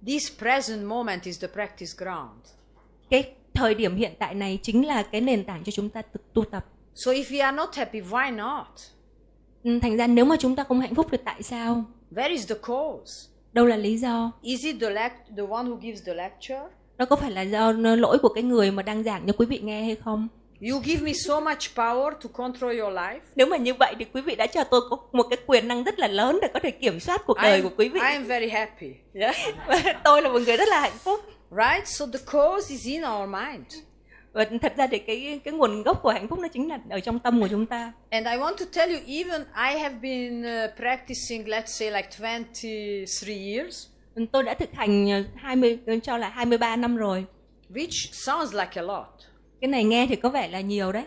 This present moment is the practice ground. Cái thời điểm hiện tại này chính là cái nền tảng cho chúng ta tu tập. So if we are not happy, why not? Thành ra nếu mà chúng ta không hạnh phúc thì tại sao? Where is the cause? Đâu là lý do? Is it the one who gives the lecture? Đó có phải là do lỗi của cái người mà đang giảng cho quý vị nghe hay không? You give me so much power to control your life. Nếu mà như vậy thì quý vị đã cho tôi có một cái quyền năng rất là lớn để có thể kiểm soát cuộc đời của quý vị. I am very happy. Yeah. Tôi là một người rất là hạnh phúc. Right? So the cause is in our mind. Và thật ra thì cái nguồn gốc của hạnh phúc nó chính là ở trong tâm của chúng ta. And I want to tell you, even I have been practicing, let's say, like 23 years. Tôi đã thực hành 23 năm rồi. Which sounds like a lot. Cái này nghe thì có vẻ là nhiều đấy.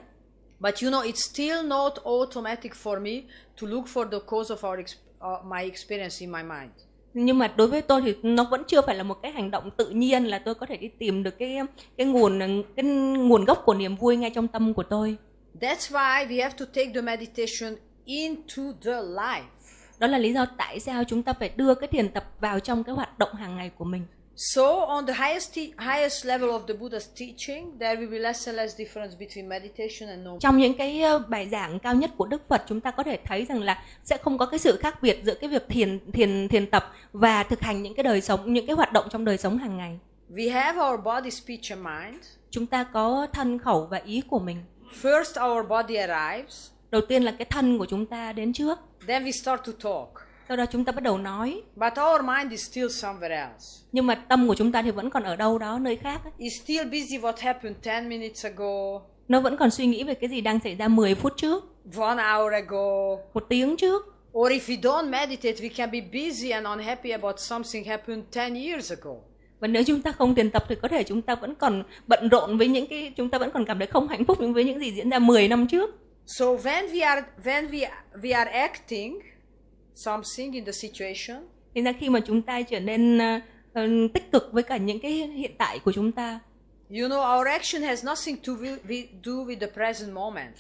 But you know, it's still not automatic for me to look for the cause of my experience in my mind. Nhưng mà đối với tôi thì nó vẫn chưa phải là một cái hành động tự nhiên là tôi có thể đi tìm được cái nguồn gốc của niềm vui ngay trong tâm của tôi. That's why we have to take the meditation into the life. Đó là lý do tại sao chúng ta phải đưa cái thiền tập vào trong cái hoạt động hàng ngày của mình. So on the highest level of the Buddha's teaching, there will be less and less difference between meditation and normal. Trong những cái bài giảng cao nhất của Đức Phật, chúng ta có thể thấy rằng là sẽ không có cái sự khác biệt giữa cái việc thiền tập và thực hành những cái đời sống, những cái hoạt động trong đời sống hàng ngày. We have our body, speech and mind. Chúng ta có thân, khẩu và ý của mình. First our body arrives. Đầu tiên là cái thân của chúng ta đến trước. Then we start to talk. Sau đó chúng ta bắt đầu nói. But our mind is still somewhere else. Nhưng mà tâm của chúng ta thì vẫn còn ở đâu đó, nơi khác. It's still busy what happened 10 minutes ago. Nó vẫn còn suy nghĩ về cái gì đang xảy ra 10 phút trước. 1 hour ago. 1 tiếng trước. Or if we don't meditate, we can be busy and unhappy about something happened 10 years ago. Và nếu chúng ta không thiền tập thì có thể chúng ta vẫn còn bận rộn với những cái, chúng ta vẫn còn cảm thấy không hạnh phúc với những gì diễn ra 10 năm trước. So when we are acting something in the situation, thì ra khi mà chúng ta trở nên tích cực với cả những cái hiện tại của chúng ta, you know, our action has nothing to do with the present moment.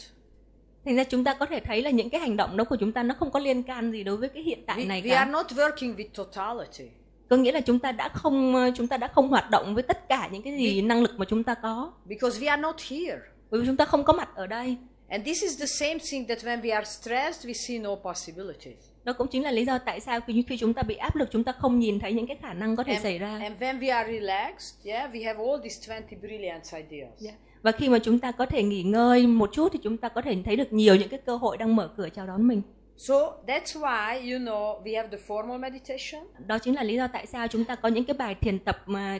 Thành ra chúng ta có thể thấy là những cái hành động đó của chúng ta nó không có liên can gì đối với cái hiện tại này We cả. are not working with totality. Có nghĩa là chúng ta đã không hoạt động với tất cả những cái gì năng lực mà chúng ta có. Because we are not here. Bởi vì chúng ta không có mặt ở đây. And this is the same thing that when we are stressed, we see no possibilities. Đó cũng chính là lý do tại sao khi chúng ta bị áp lực, chúng ta không nhìn thấy những cái khả năng có thể xảy ra. And when we are relaxed, we have all these 20 brilliant ideas. Và khi mà chúng ta có thể nghỉ ngơi một chút thì chúng ta có thể thấy được nhiều những cái cơ hội đang mở cửa chào đón mình. So that's why, you know, we have the formal meditation. Đó chính là lý do tại sao chúng ta có những cái bài thiền tập mà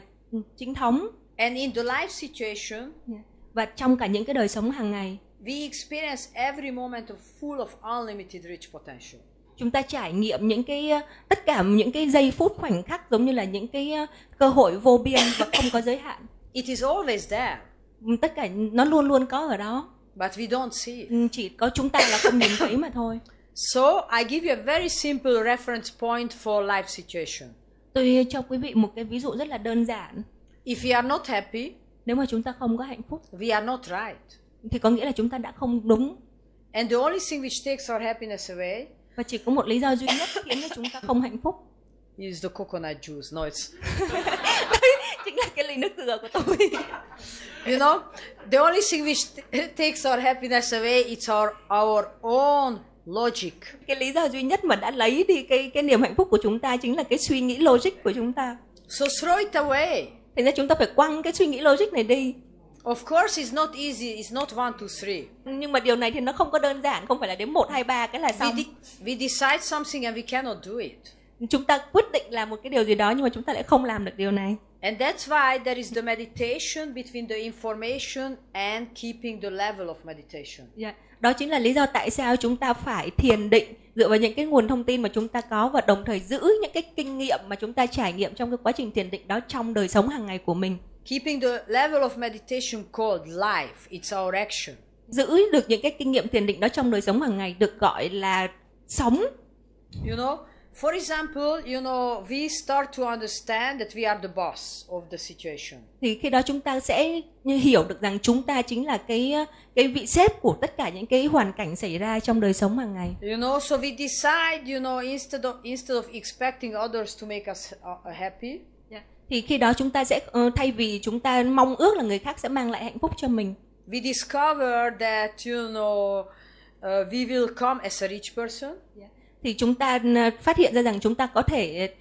chính thống. And in the life situation, và trong cả những cái đời sống hàng ngày, we experience every moment full of unlimited rich potential. Chúng ta trải nghiệm tất cả những cái giây phút khoảnh khắc giống như là những cái cơ hội vô biên và không có giới hạn. It is always there. Tất cả nó luôn luôn có ở đó. But we don't see it. Chỉ có chúng ta là không nhìn thấy mà thôi. So I give you a very simple reference point for life situation. Tôi cho quý vị một cái ví dụ rất là đơn giản. If we are not happy, nếu mà chúng ta không có hạnh phúc, we are not right. Thì có nghĩa là chúng ta đã không đúng. And the only thing which takes our happiness away, và chỉ có một lý do duy nhất khiến cho chúng ta không hạnh phúc, is the coconut juice. No, it's chính là cái ly nước dừa của tôi. You know, the only thing which takes our happiness away, it's our own logic. Cái lý do duy nhất mà đã lấy đi cái niềm hạnh phúc của chúng ta chính là cái suy nghĩ logic của chúng ta. So throw it away. Thành ra chúng ta phải quăng cái suy nghĩ logic này đi. Of course it's not easy, it's not 1, 2, 3. Nhưng mà điều này thì nó không có đơn giản, không phải là đến 1, 2, 3 cái là xong. We decide something and we cannot do it. Chúng ta quyết định làm một cái điều gì đó nhưng mà chúng ta lại không làm được điều này. And that's why there is the meditation between the information and keeping the level of meditation. Đó chính là lý do tại sao chúng ta phải thiền định dựa vào những cái nguồn thông tin mà chúng ta có và đồng thời giữ những cái kinh nghiệm mà chúng ta trải nghiệm trong cái quá trình thiền định đó trong đời sống hàng ngày của mình. Keeping the level of meditation called life, it's our action. Giữ được những cái kinh nghiệm thiền định đó trong đời sống hàng ngày được gọi là sống. You know, for example, you know, we start to understand that we are the boss of the situation. Thì khi đó chúng ta sẽ hiểu được rằng chúng ta chính là cái vị sếp của tất cả những cái hoàn cảnh xảy ra trong đời sống hàng ngày. You know, so we decide, you know, instead of expecting others to make us happy. Thì khi đó chúng ta sẽ thay vì chúng ta mong ước là người khác sẽ mang lại hạnh phúc cho mình, we discover that, you know, we will come as a rich person. Thì chúng ta phát hiện ra rằng chúng ta có thể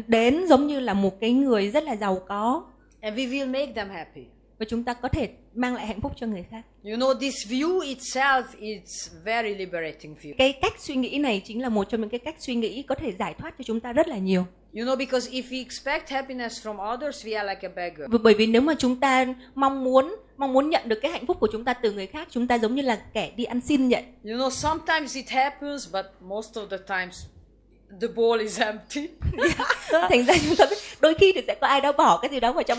đến giống như là một cái người rất là giàu có. And we will make them happy. Và chúng ta có thể mang lại hạnh phúc cho người khác. You know, this view itself is very liberating view. Cái cách suy nghĩ này chính là một trong những cái cách suy nghĩ có thể giải thoát cho chúng ta rất là nhiều. You know, because if we expect happiness from others, we are like a beggar. Bởi vì nếu mà chúng ta mong muốn nhận được cái hạnh phúc của chúng ta từ người khác, chúng ta giống như là kẻ đi ăn xin vậy. You know, sometimes it happens, but most of the times the bowl is empty. Thành ra chúng ta đôi khi thì sẽ có ai đó bỏ cái gì đó vào trong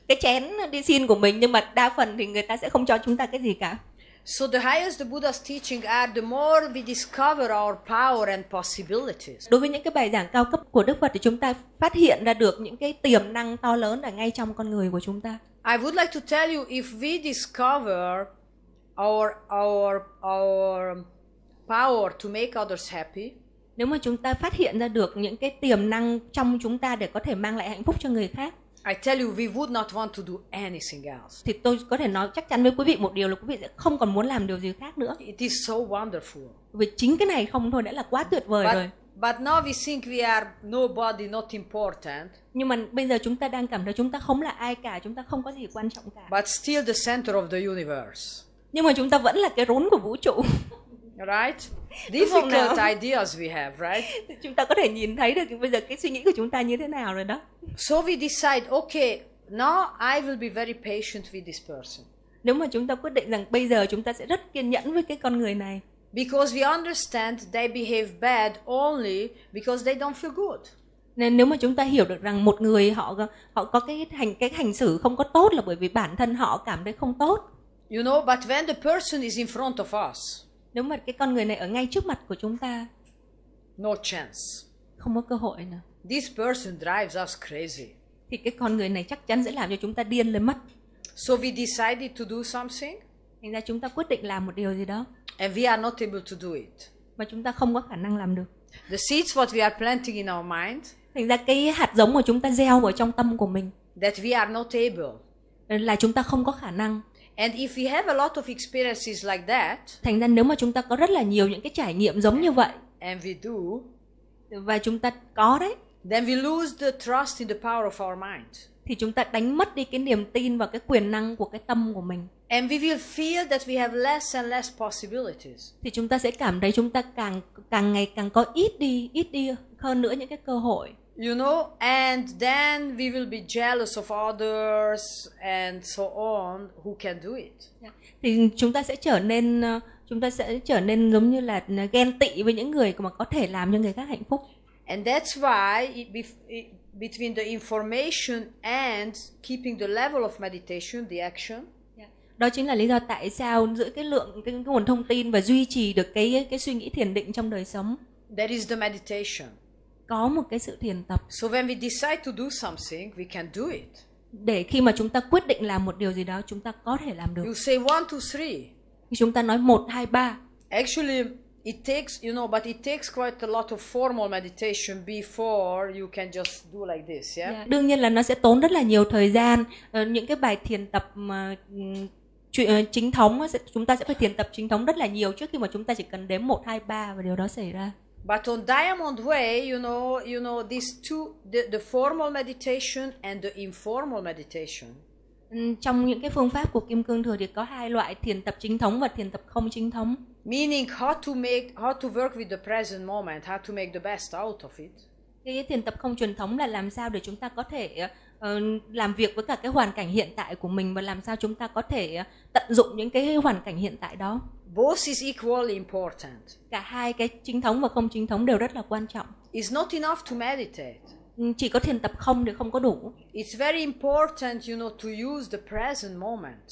cái chén đi xin của mình, nhưng mà đa phần thì người ta sẽ không cho chúng ta cái gì cả. So the higher the Buddha's teaching are, the more we discover our power and possibilities. Đối với những cái bài giảng cao cấp của Đức Phật thì chúng ta phát hiện ra được những cái tiềm năng to lớn ở ngay trong con người của chúng ta. I would like to tell you, if we discover our power to make others happy, nếu mà chúng ta phát hiện ra được những cái tiềm năng trong chúng ta để có thể mang lại hạnh phúc cho người khác, I tell you, we would not want to do anything else. thì tôi có thể nói chắc chắn với quý vị một điều là quý vị sẽ không còn muốn làm điều gì khác nữa. It is so wonderful. Vì chính cái này không thôi đã là quá tuyệt vời rồi. But now we think we are nobody, not important. Nhưng mà bây giờ chúng ta đang cảm thấy chúng ta không là ai cả, chúng ta không có gì quan trọng cả. But still the center of the universe. Nhưng mà chúng ta vẫn là cái rốn của vũ trụ. Right? Difficult ideas we have, right? Chúng ta có thể nhìn thấy được bây giờ cái suy nghĩ của chúng ta như thế nào rồi đó. So we decide, okay, now I will be very patient with this person. Nếu mà chúng ta quyết định rằng bây giờ chúng ta sẽ rất kiên nhẫn với cái con người này. Because we understand they behave bad only because they don't feel good. Nên nếu mà chúng ta hiểu được rằng một người họ có cái hành xử không có tốt là bởi vì bản thân họ cảm thấy không tốt. You know, but when the person is in front of us, nếu mà cái con người này ở ngay trước mặt của chúng ta, no chance. Không có cơ hội nữa. This person drives us crazy. Thì cái con người này chắc chắn sẽ làm cho chúng ta điên lên mất. So we decided to do something. Thành ra chúng ta quyết định làm một điều gì đó. And we are not able to do it. Mà chúng ta không có khả năng làm được. The seeds what we are planting in our mind. Thành ra cái hạt giống mà chúng ta gieo vào trong tâm của mình. That we are not able. Là chúng ta không có khả năng. And if we have a lot of experiences like that. Thành ra nếu mà chúng ta có rất là nhiều những cái trải nghiệm giống như vậy. And we do. Và chúng ta có đấy. Then we lose the trust in the power of our mind. Thì chúng ta đánh mất đi cái niềm tin vào cái quyền năng của cái tâm của mình. And we will feel that we have less and less possibilities. Thì chúng ta sẽ cảm thấy chúng ta càng ngày càng có ít đi hơn nữa những cái cơ hội. You know, and then we will be jealous of others and so on who can do it. Thì chúng ta sẽ trở nên giống như là ghen tị với những người mà có thể làm cho người khác hạnh phúc. And that's why between the information and keeping the level of meditation, the action. Đó chính là lý do tại sao giữa cái lượng cái nguồn thông tin và duy trì được cái suy nghĩ thiền định trong đời sống. That is the meditation. Có một cái sự thiền tập. So when we decide to do something, we can do it. Để khi mà chúng ta quyết định làm một điều gì đó, chúng ta có thể làm được. You say 1, 2, 3. Khi chúng ta nói 1, 2, 3. Actually, it takes, but it takes quite a lot of formal meditation before you can just do like this, yeah? Đương nhiên là nó sẽ tốn rất là nhiều thời gian. Những cái bài thiền tập mà chính thống chúng ta sẽ phải thiền tập chính thống rất là nhiều trước khi mà chúng ta chỉ cần đếm 1, 2, 3 và điều đó xảy ra. But on Diamond Way, you know these two, the formal meditation and the informal meditation. Trong những cái phương pháp của Kim Cương Thừa thì có hai loại thiền tập chính thống và thiền tập không chính thống. Meaning how to work with the present moment, how to make the best out of it. Cái thiền tập không truyền thống là làm sao để chúng ta có thể làm việc với cả cái hoàn cảnh hiện tại của mình và làm sao chúng ta có thể tận dụng những cái hoàn cảnh hiện tại đó. Both is equally important. Cả hai cái chính thống và không chính thống đều rất là quan trọng. It's not enough to meditate. Chỉ có thiền tập không thì không có đủ. It's very important, to use the present moment.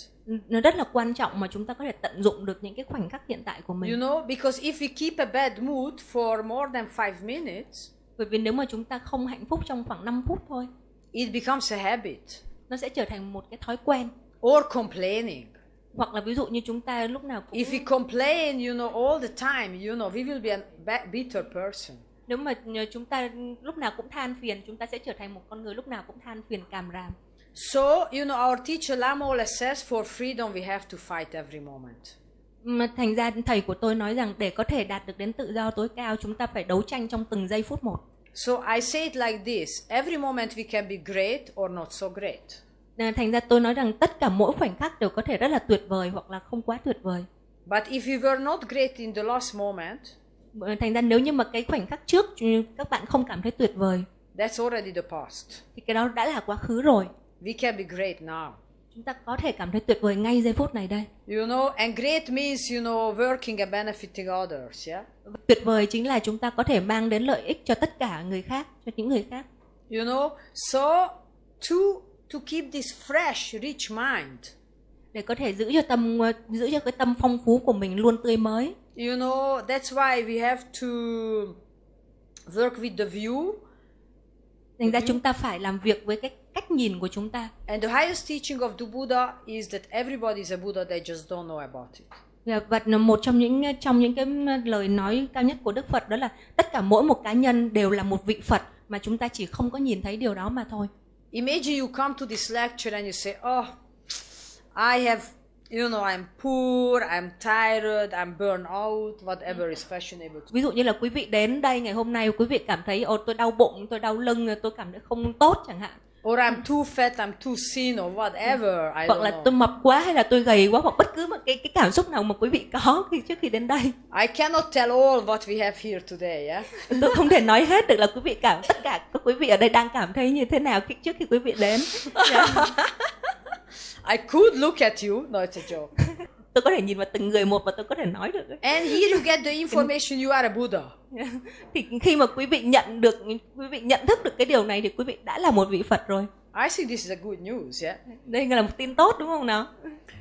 Nó rất là quan trọng mà chúng ta có thể tận dụng được những cái khoảnh khắc hiện tại của mình. Because if we keep a bad mood for more than 5 minutes, bởi vì nếu mà chúng ta không hạnh phúc trong khoảng 5 phút thôi, it becomes a habit. Nó sẽ trở thành một cái thói quen. Or complaining. Hoặc là ví dụ như chúng ta lúc nào cũng if we complain, all the time, we will be a bitter person. Nếu mà chúng ta lúc nào cũng than phiền, chúng ta sẽ trở thành một con người lúc nào cũng than phiền càm ràm. So, our teacher Lama always says for freedom we have to fight every moment. Mà thành ra thầy của tôi nói rằng để có thể đạt được đến tự do tối cao, chúng ta phải đấu tranh trong từng giây phút một. So I say it like this, every moment we can be great or not so great. Thành ra tôi nói rằng tất cả mỗi khoảnh khắc đều có thể rất là tuyệt vời hoặc là không quá tuyệt vời. But if we were not great in the last moment, thành ra nếu như mà cái khoảnh khắc trước các bạn không cảm thấy tuyệt vời, that's already the past. Thì cái đó đã là quá khứ rồi. We can be great now. Chúng ta có thể cảm thấy tuyệt vời ngay giây phút này đây. And great means, working and benefiting others, yeah? Tuyệt vời chính là chúng ta có thể mang đến lợi ích cho tất cả người khác, cho những người khác. So to keep this fresh, rich mind. Để có thể giữ cho cái tâm phong phú của mình luôn tươi mới. That's why we have to work with the view. Thành ra chúng ta phải làm việc với cái cách nhìn của chúng ta. And the highest teaching of the Buddha is that everybody is a Buddha, they just don't know about it. Và một trong những cái lời nói cao nhất của Đức Phật đó là tất cả mỗi một cá nhân đều là một vị Phật mà chúng ta chỉ không có nhìn thấy điều đó mà thôi. Imagine you come to this lecture and you say, oh, I have, I'm poor, I'm tired, I'm burned out, whatever is fashionable. Ví dụ như là quý vị đến đây ngày hôm nay, quý vị cảm thấy tôi đau bụng, tôi đau lưng, tôi cảm thấy không tốt chẳng hạn. Or I'm too fat, I'm too thin, or whatever, I Hoặc don't là know. tôi mập quá hay là tôi gầy quá, hoặc bất cứ một cái cảm xúc nào mà quý vị có trước khi đến đây. I cannot tell all what we have here today, yeah? Tôi không thể nói hết được là quý vị tất cả các quý vị ở đây đang cảm thấy như thế nào trước khi quý vị đến. I could look at you, no, it's a joke. Tôi có thể nhìn vào từng người một và tôi có thể nói được. And here you get the information you are a Buddha. Thì khi mà quý vị nhận thức được cái điều này thì quý vị đã là một vị Phật rồi. I think this is a good news, yeah? Đây là một tin tốt đúng không nào?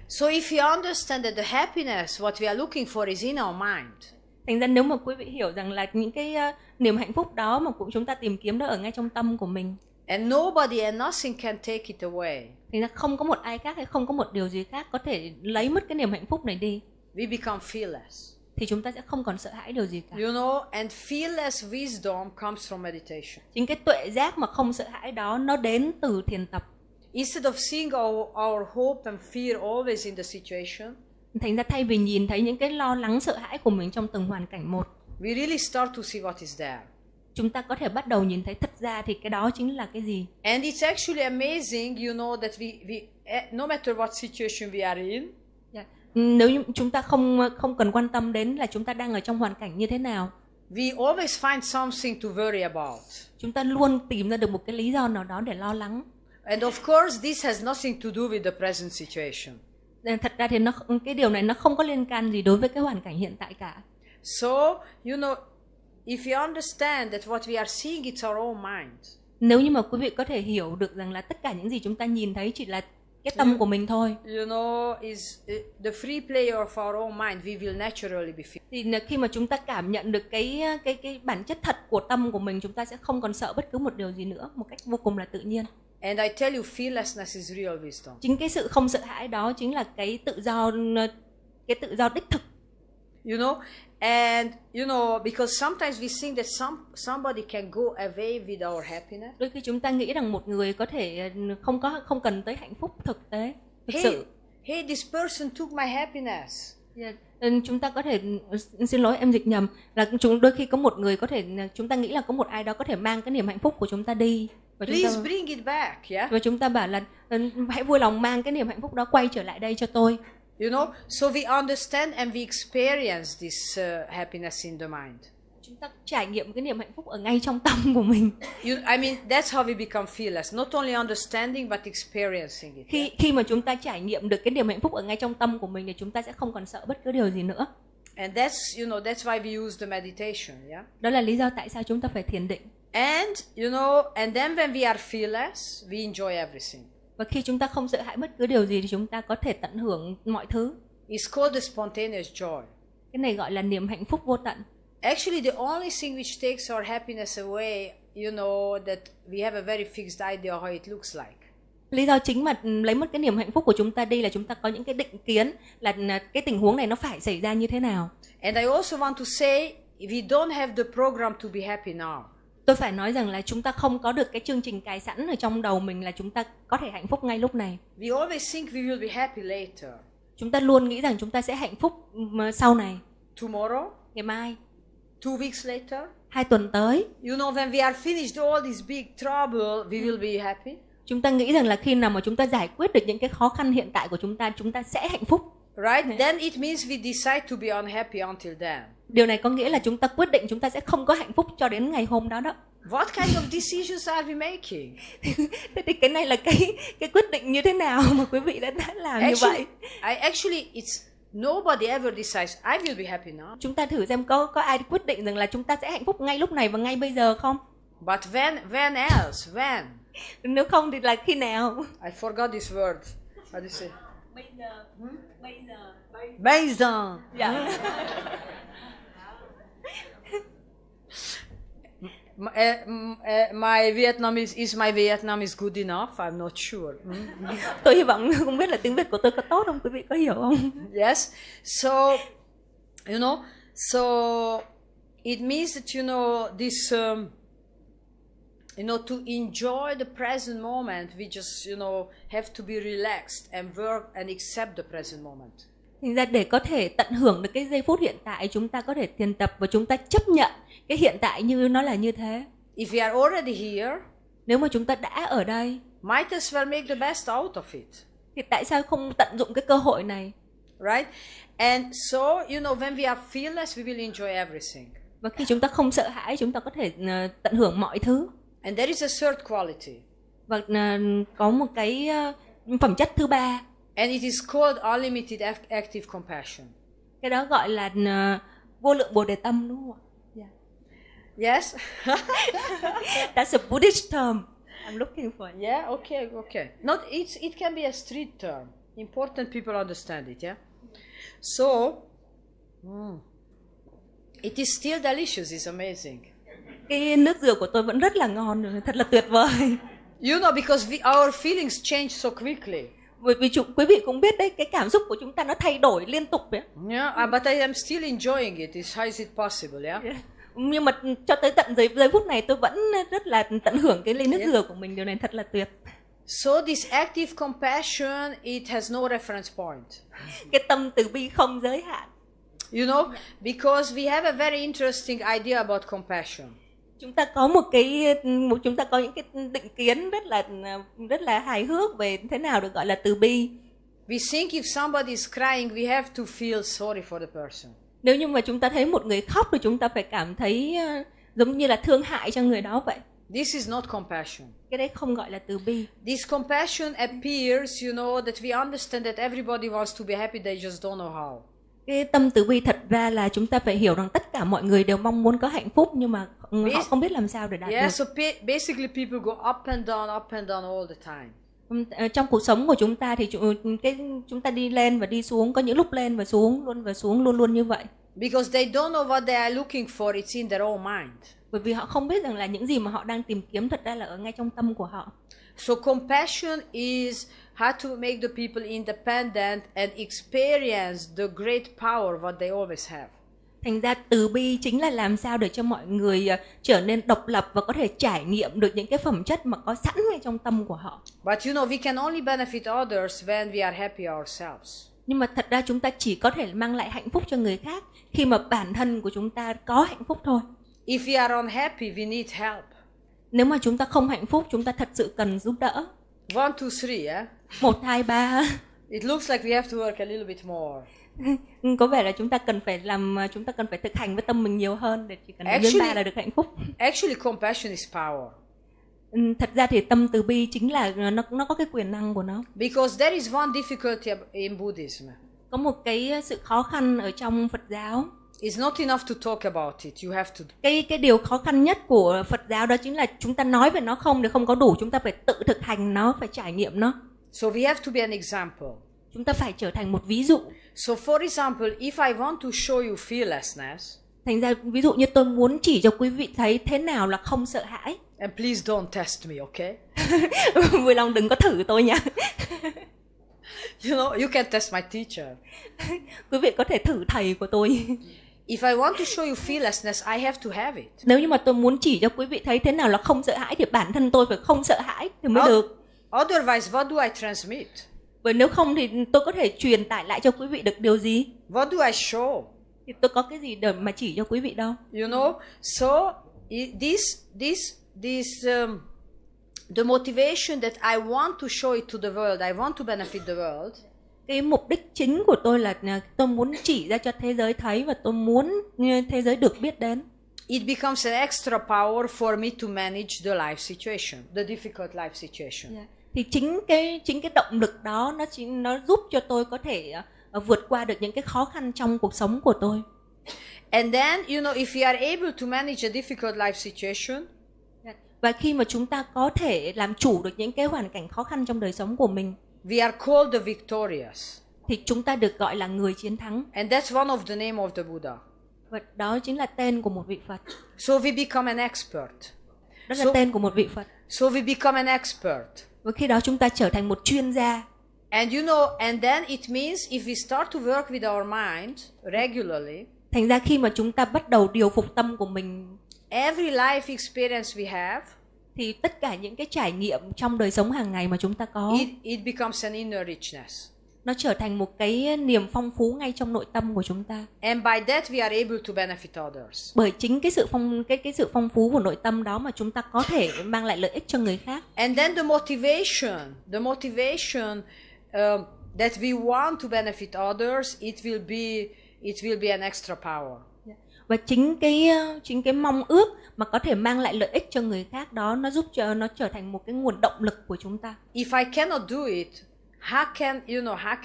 So if you understand that the happiness, what we are looking for is in our mind. Thành ra nếu mà quý vị hiểu rằng là những cái niềm hạnh phúc đó mà chúng ta tìm kiếm đó ở ngay trong tâm của mình. And nobody and nothing can take it away. Thành ra không có một ai khác hay không có một điều gì khác có thể lấy mất cái niềm hạnh phúc này đi. We become fearless. Thì chúng ta sẽ không còn sợ hãi điều gì cả. And fearless wisdom comes from meditation. Chính cái tuệ giác mà không sợ hãi đó nó đến từ thiền tập. Instead of seeing our hope and fear always in the situation, thành ra thay vì nhìn thấy những cái lo lắng sợ hãi của mình trong từng hoàn cảnh một, we really start to see what is there. chúng ta có thể bắt đầu nhìn thấy thật ra thì cái đó chính là cái gì. And it's actually amazing, that we no matter what situation we are in, nếu như chúng ta không cần quan tâm đến là chúng ta đang ở trong hoàn cảnh như thế nào, we always find something to worry about. Chúng ta luôn tìm ra được một cái lý do nào đó để lo lắng. And of course, this has nothing to do with the present situation. Thật ra thì cái điều này nó không có liên can gì đối với cái hoàn cảnh hiện tại cả. So, if you understand that what we are seeing it's our own mind. Nếu như mà quý vị có thể hiểu được rằng là tất cả những gì chúng ta nhìn thấy chỉ là cái tâm của mình thôi. Is the free play of our own mind, we will naturally be fearless. Thì khi mà chúng ta cảm nhận được cái bản chất thật của tâm của mình, chúng ta sẽ không còn sợ bất cứ một điều gì nữa, một cách vô cùng là tự nhiên. And I tell you, fearlessness is real wisdom. Chính cái sự không sợ hãi đó chính là cái tự do đích thực. Because sometimes we think that somebody can go away with our happiness. Đôi khi chúng ta nghĩ rằng một người có thể không cần tới hạnh phúc thực tế, thực sự. Hey, this person took my happiness. Chúng ta có thể, xin lỗi em dịch nhầm, là đôi khi có một người có thể, chúng ta nghĩ là có một ai đó có thể mang cái niềm hạnh phúc của chúng ta đi. Please bring it back, yeah? Và chúng ta bảo là hãy vui lòng mang cái niềm hạnh phúc đó quay trở lại đây cho tôi. So we understand and we experience this happiness in the mind. Chúng ta trải nghiệm cái niềm hạnh phúc ở ngay trong tâm của mình. That's how we become fearless. Not only understanding but experiencing it. Khi mà chúng ta trải nghiệm được cái niềm hạnh phúc ở ngay trong tâm của mình thì chúng ta sẽ không còn sợ bất cứ điều gì nữa. And that's why we use the meditation, yeah? Đó là lý do tại sao chúng ta phải thiền định. And and then when we are fearless, we enjoy everything. Và khi chúng ta không sợ hãi bất cứ điều gì thì chúng ta có thể tận hưởng mọi thứ. It's called the spontaneous joy. Cái này gọi là niềm hạnh phúc vô tận. Actually, the only thing which takes our happiness away, that we have a very fixed idea how it looks like. Lý do chính mà lấy mất cái niềm hạnh phúc của chúng ta đi là chúng ta có những cái định kiến là cái tình huống này nó phải xảy ra như thế nào. And I also want to say, we don't have the program to be happy now. Tôi phải nói rằng là chúng ta không có được cái chương trình cài sẵn ở trong đầu mình là chúng ta có thể hạnh phúc ngay lúc này. We always think we will be happy later. Chúng ta luôn nghĩ rằng chúng ta sẽ hạnh phúc sau này. Tomorrow? Ngày mai? 2 weeks later? 2 tuần tới? When we are finished all this big trouble, we will be happy. Chúng ta nghĩ rằng là khi nào mà chúng ta giải quyết được những cái khó khăn hiện tại của chúng ta sẽ hạnh phúc. Right? Then it means we decide to be unhappy until then. Điều này có nghĩa là chúng ta quyết định chúng ta sẽ không có hạnh phúc cho đến ngày hôm đó đó. What kind of decisions are we making? Thế thì cái này là cái quyết định như thế nào mà quý vị đã làm như vậy? Actually, it's nobody ever decides I will be happy now. Chúng ta thử xem có ai quyết định rằng là chúng ta sẽ hạnh phúc ngay lúc này và ngay bây giờ không? But when else? When? Nếu không thì là khi nào? I forgot this word. How do you say? Bây giờ. Bây giờ. Dạ. My Vietnamese, is my Vietnamese good enough? I'm not sure. Tôi hy vọng không biết là tiếng Việt của tôi có tốt không, quý vị có hiểu không? Yes. So, you know, so it means that, you know, this, you know, to enjoy the present moment, we just, you know, have to be relaxed and work and accept the present moment. Thành ra để có thể tận hưởng được cái giây phút hiện tại, chúng ta có thể thiền tập và chúng ta chấp nhận cái hiện tại như nó là như thế. If we are already here, nếu mà chúng ta đã ở đây, might as well make the best out of it. Thì tại sao không tận dụng cái cơ hội này? Right? And so, you know, when we are fearless, we will enjoy everything. Và khi chúng ta không sợ hãi, chúng ta có thể tận hưởng mọi thứ. And there is a third quality. Và có một cái phẩm chất thứ ba. And it is called unlimited active compassion. Cái đó gọi là vô lượng bồ đề tâm, đúng không ạ? Yeah. Yes. That's a Buddhist term. I'm looking for it. Yeah, okay. Not it can be a street term. Important people understand it, yeah? So, it is still delicious, it's amazing. Cái nước dừa của tôi vẫn rất là ngon, thật là tuyệt vời. You know, because our feelings change so quickly. Bởi vì quý vị cũng biết đấy, cái cảm xúc của chúng ta nó thay đổi liên tục đấy. Yeah, but I am still enjoying it. How is it possible, yeah? Nhưng mà cho tới tận giây phút này tôi vẫn rất là tận hưởng cái ly nước dừa của mình, điều này thật là tuyệt. So this active compassion, it has no reference point. Cái tâm từ bi không giới hạn. You know, because we have a very interesting idea about compassion. Chúng ta có những cái định kiến rất là hài hước về thế nào được gọi là từ bi. We think if somebody is crying, we have to feel sorry for the person. Nếu như mà chúng ta thấy một người khóc thì chúng ta phải cảm thấy giống như là thương hại cho người đó vậy. This is not compassion. Cái đấy không gọi là từ bi. This compassion appears, you know, that we understand that everybody wants to be happy, they just don't know how. Cái tâm từ bi thật ra là chúng ta phải hiểu rằng tất cả mọi người đều mong muốn có hạnh phúc, nhưng mà họ không biết làm sao để đạt được. So basically people go up and down all the time. Trong cuộc sống của chúng ta thì chúng ta đi lên và đi xuống, có những lúc lên và xuống luôn như vậy. Because they don't know what they are looking for, it's in their own mind. Bởi vì họ không biết rằng là những gì mà họ đang tìm kiếm thật ra là ở ngay trong tâm của họ. So compassion is how to make the people independent and experience the great power what they always have. Thành ra từ bi chính là làm sao để cho mọi người trở nên độc lập và có thể trải nghiệm được những cái phẩm chất mà có sẵn ngay trong tâm của họ. But you know, we can only benefit others when we are happy ourselves. Nhưng mà thật ra chúng ta chỉ có thể mang lại hạnh phúc cho người khác khi mà bản thân của chúng ta có hạnh phúc thôi. If we are unhappy, we need help. Nếu mà chúng ta không hạnh phúc, chúng ta thật sự cần giúp đỡ. 1, 2, 3, yeah? 1, 2, 3. It looks like we have to work a little bit more. Có vẻ là chúng ta cần phải thực hành với tâm mình nhiều hơn để chỉ cần đến 3 là được hạnh phúc. Actually, compassion is power. Thật ra thì tâm từ bi chính là nó có cái quyền năng của nó. Because there is one difficulty in Buddhism. Có một cái sự khó khăn ở trong Phật giáo. It's not enough to talk about it. You have to. Cái điều khó khăn nhất của Phật giáo đó chính là chúng ta nói về nó không đủ, chúng ta phải tự thực hành nó, phải trải nghiệm nó. So we have to be an example. Chúng ta phải trở thành một ví dụ. So for example, if I want to show you fearlessness. Thành ra ví dụ như tôi muốn chỉ cho quý vị thấy thế nào là không sợ hãi. And please don't test me, okay? Vui lòng đừng có thử tôi nha. You know, you can test my teacher. Quý vị có thể thử thầy của tôi. If I want to show you fearlessness, I have to have it. Nếu như mà tôi muốn chỉ cho quý vị thấy thế nào là không sợ hãi thì bản thân tôi phải không sợ hãi thì mới được. Otherwise, what do I transmit? Bởi nếu không thì tôi có thể truyền tải lại cho quý vị được điều gì? What do I show? Thì tôi có cái gì để mà chỉ cho quý vị đâu? You know, so the motivation that I want to show it to the world, I want to benefit the world. Cái mục đích chính của tôi là tôi muốn chỉ ra cho thế giới thấy và tôi muốn thế giới được biết đến. It becomes an extra power for me to manage the life situation, the difficult life situation. Yeah. Thì chính cái động lực đó nó giúp cho tôi có thể vượt qua được những cái khó khăn trong cuộc sống của tôi. And then, you know, if we are able to manage a difficult life situation, và khi mà chúng ta có thể làm chủ được những cái hoàn cảnh khó khăn trong đời sống của mình, we are called the victorious. Thì chúng ta được gọi là người chiến thắng. And that's one of the name of the Buddha. Và đó chính là tên của một vị Phật. So we become an expert. Đó là tên của một vị Phật. So we become an expert. Và khi đó chúng ta trở thành một chuyên gia. And you know, and then it means if we start to work with our mind regularly, thành ra khi mà chúng ta bắt đầu điều phục tâm của mình, every life experience we have, thì tất cả những cái trải nghiệm trong đời sống hàng ngày mà chúng ta có, it becomes an inner richness. nó trở thành một cái niềm phong phú ngay trong nội tâm của chúng ta. And by that we are able to benefit others. Bởi chính cái sự phong phú của nội tâm đó mà chúng ta có thể mang lại lợi ích cho người khác. And then the motivation that we want to benefit others, it will be an extra power. Và chính cái mong ước mà có thể mang lại lợi ích cho người khác đó, nó giúp cho nó trở thành một cái nguồn động lực của chúng ta. If I cannot do it, how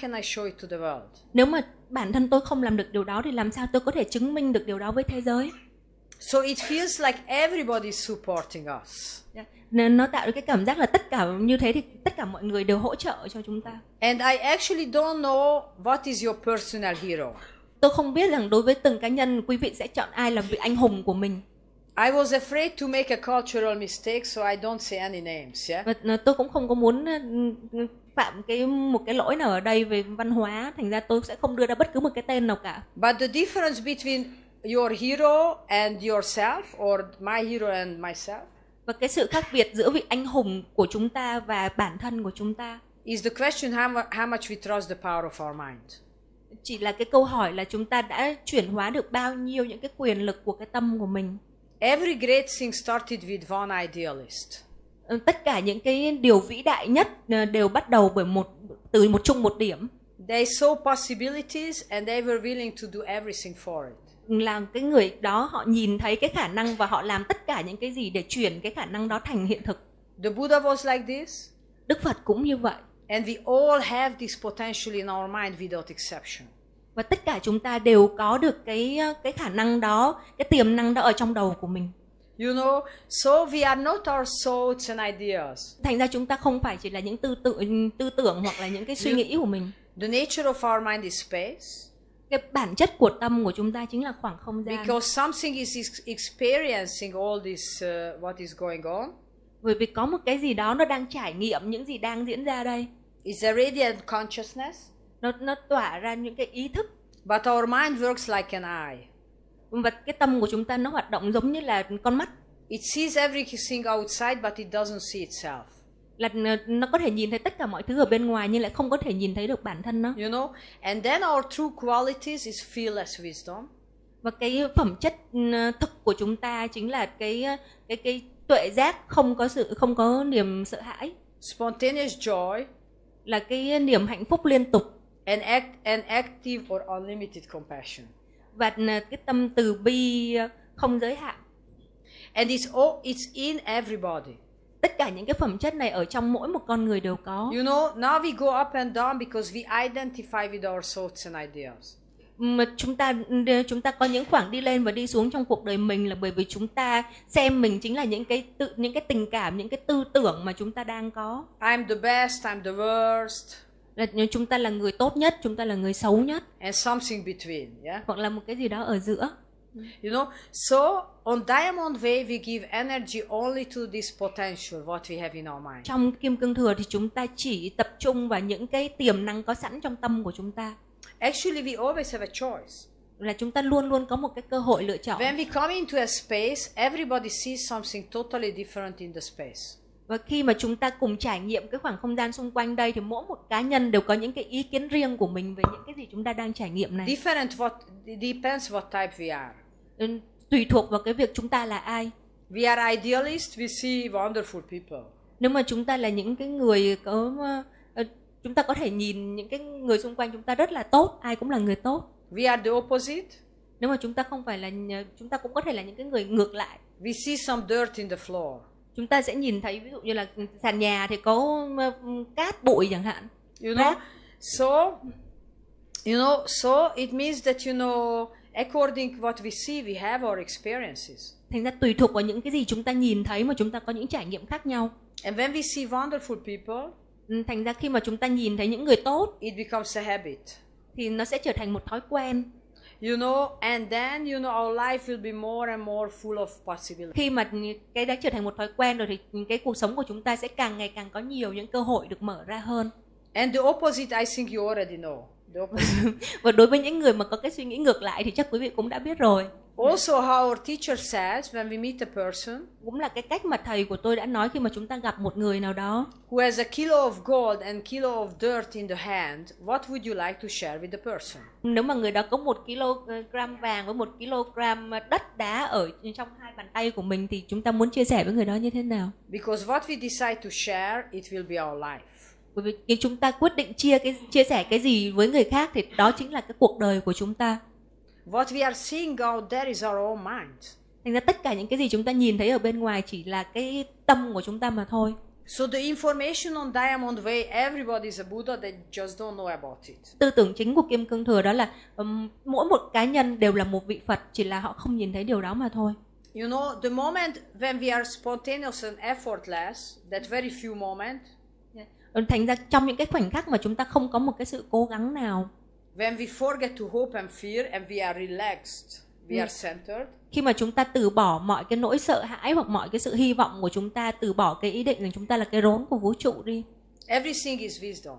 can I show it to the world? Nếu mà bản thân tôi không làm được điều đó thì làm sao tôi có thể chứng minh được điều đó với thế giới? So it feels like everybody is supporting us. Nên nó tạo ra cái cảm giác là tất cả như thế thì tất cả mọi người đều hỗ trợ cho chúng ta. And I actually don't know what is your personal hero. Tôi không biết rằng đối với từng cá nhân quý vị sẽ chọn ai làm vị anh hùng của mình. I was afraid to make a cultural mistake, so I don't say any names, yeah? Và tôi cũng không có muốn phạm một cái lỗi nào ở đây về văn hóa, thành ra tôi sẽ không đưa ra bất cứ một cái tên nào cả. But the difference between your hero and yourself, or my hero and myself, và cái sự khác biệt giữa vị anh hùng của chúng ta và bản thân của chúng ta is the question how much we trust the power of our mind. Chỉ là cái câu hỏi là chúng ta đã chuyển hóa được bao nhiêu những cái quyền lực của cái tâm của mình. Every great thing started with one idealist. Tất cả những cái điều vĩ đại nhất đều bắt đầu từ một điểm. They saw possibilities and they were willing to do everything for it. Là cái người đó họ nhìn thấy cái khả năng và họ làm tất cả những cái gì để chuyển cái khả năng đó thành hiện thực. The Buddha was like this. Đức Phật cũng như vậy. And we all have this potential in our mind without exception. Và tất cả chúng ta đều có được cái khả năng đó, cái tiềm năng đó ở trong đầu của mình. You know, so we are not our thoughts and ideas. Thành ra chúng ta không phải chỉ là những tư tưởng hoặc là những cái suy nghĩ của mình. The nature of our mind is space. Cái bản chất của tâm của chúng ta chính là khoảng không gian. Because something is experiencing all this what is going on. Bởi vì có một cái gì đó nó đang trải nghiệm những gì đang diễn ra đây. It's a radiant consciousness. Nó tỏa ra những cái ý thức. But our mind works like an eye. Và cái tâm của chúng ta nó hoạt động giống như là con mắt. It sees everything outside but it doesn't see itself. Là nó có thể nhìn thấy tất cả mọi thứ ở bên ngoài nhưng lại không có thể nhìn thấy được bản thân nó. You know, and then our true qualities is fearless wisdom. Và cái phẩm chất thực của chúng ta chính là cái tuệ giác, không có niềm sợ hãi. Spontaneous joy. Là cái niềm hạnh phúc liên tục. And active or unlimited compassion. Và cái tâm từ bi không giới hạn. And it's in everybody. Tất cả những cái phẩm chất này ở trong mỗi một con người đều có. You know, now we go up and down because we identify with our thoughts and ideas. Mà chúng ta có những khoảng đi lên và đi xuống trong cuộc đời mình là bởi vì chúng ta xem mình chính là những cái tình cảm, những cái tư tưởng mà chúng ta đang có. I'm the best, I'm the worst. Là chúng ta là người tốt nhất, chúng ta là người xấu nhất. And something between, yeah? Hoặc là một cái gì đó ở giữa. You know, so on Diamond Way we give energy only to this potential what we have in our mind. Trong Kim Cương Thừa thì chúng ta chỉ tập trung vào những cái tiềm năng có sẵn trong tâm của chúng ta. Actually, we always have a choice. Là chúng ta luôn luôn có một cái cơ hội lựa chọn. When we come into a space, everybody sees something totally different in the space. Và khi mà chúng ta cùng trải nghiệm cái khoảng không gian xung quanh đây thì mỗi một cá nhân đều có những cái ý kiến riêng của mình về những cái gì chúng ta đang trải nghiệm này. Depends what type we are. Tùy thuộc vào cái việc chúng ta là ai. We are idealists, we see wonderful people. Nếu mà chúng ta là những cái người chúng ta có thể nhìn những cái người xung quanh chúng ta rất là tốt, ai cũng là người tốt. We are the opposite. Nếu mà chúng ta không phải là, chúng ta cũng có thể là những cái người ngược lại. We see some dirt in the floor. Chúng ta sẽ nhìn thấy ví dụ như là sàn nhà thì có cát bụi chẳng hạn. You know, so it means that according what we see, we have our experiences. Thành ra tùy thuộc vào những cái gì chúng ta nhìn thấy mà chúng ta có những trải nghiệm khác nhau. And when we see wonderful people, thành ra khi mà chúng ta nhìn thấy những người tốt, it becomes a habit. Thì nó sẽ trở thành một thói quen. You know, and then, you know, our life will be more and more full of possibilities. Khi mà cái đã trở thành một thói quen rồi thì cái cuộc sống của chúng ta sẽ càng ngày càng có nhiều những cơ hội được mở ra hơn. And the opposite, I think you already know. The opposite. Và đối với những người mà có cái suy nghĩ ngược lại thì chắc quý vị cũng đã biết rồi. Also, how our teacher says when we meet a person, Cũng là cái cách mà thầy của tôi đã nói khi mà chúng ta gặp một người nào đó who has a kilo of gold and kilo of dirt in the hand, what would you like to share with the person? Nếu mà người đó có 1 kg vàng với 1 kg đất đá ở trong hai bàn tay của mình thì chúng ta muốn chia sẻ với người đó như thế nào? Because what we decide to share, it will be our life. Bởi vì khi chúng ta quyết định chia sẻ cái gì với người khác thì đó chính là cái cuộc đời của chúng ta. What we are seeing out there is our own mind. Thành ra tất cả những cái gì chúng ta nhìn thấy ở bên ngoài chỉ là cái tâm của chúng ta mà thôi. So the information on Diamond Way, everybody is a Buddha, they just don't know about it. Tư tưởng chính của Kim Cương Thừa đó là mỗi một cá nhân đều là một vị Phật, chỉ là họ không nhìn thấy điều đó mà thôi. You know, the moment when we are spontaneous and effortless, that very few moment, Thành ra trong những cái khoảnh khắc mà chúng ta không có một cái sự cố gắng nào, when we forget to hope and fear and we are relaxed, we are centered, khi mà chúng ta từ bỏ mọi cái nỗi sợ hãi hoặc mọi cái sự hy vọng của chúng ta, từ bỏ cái ý định rằng chúng ta là cái rốn của vũ trụ đi, everything is wisdom.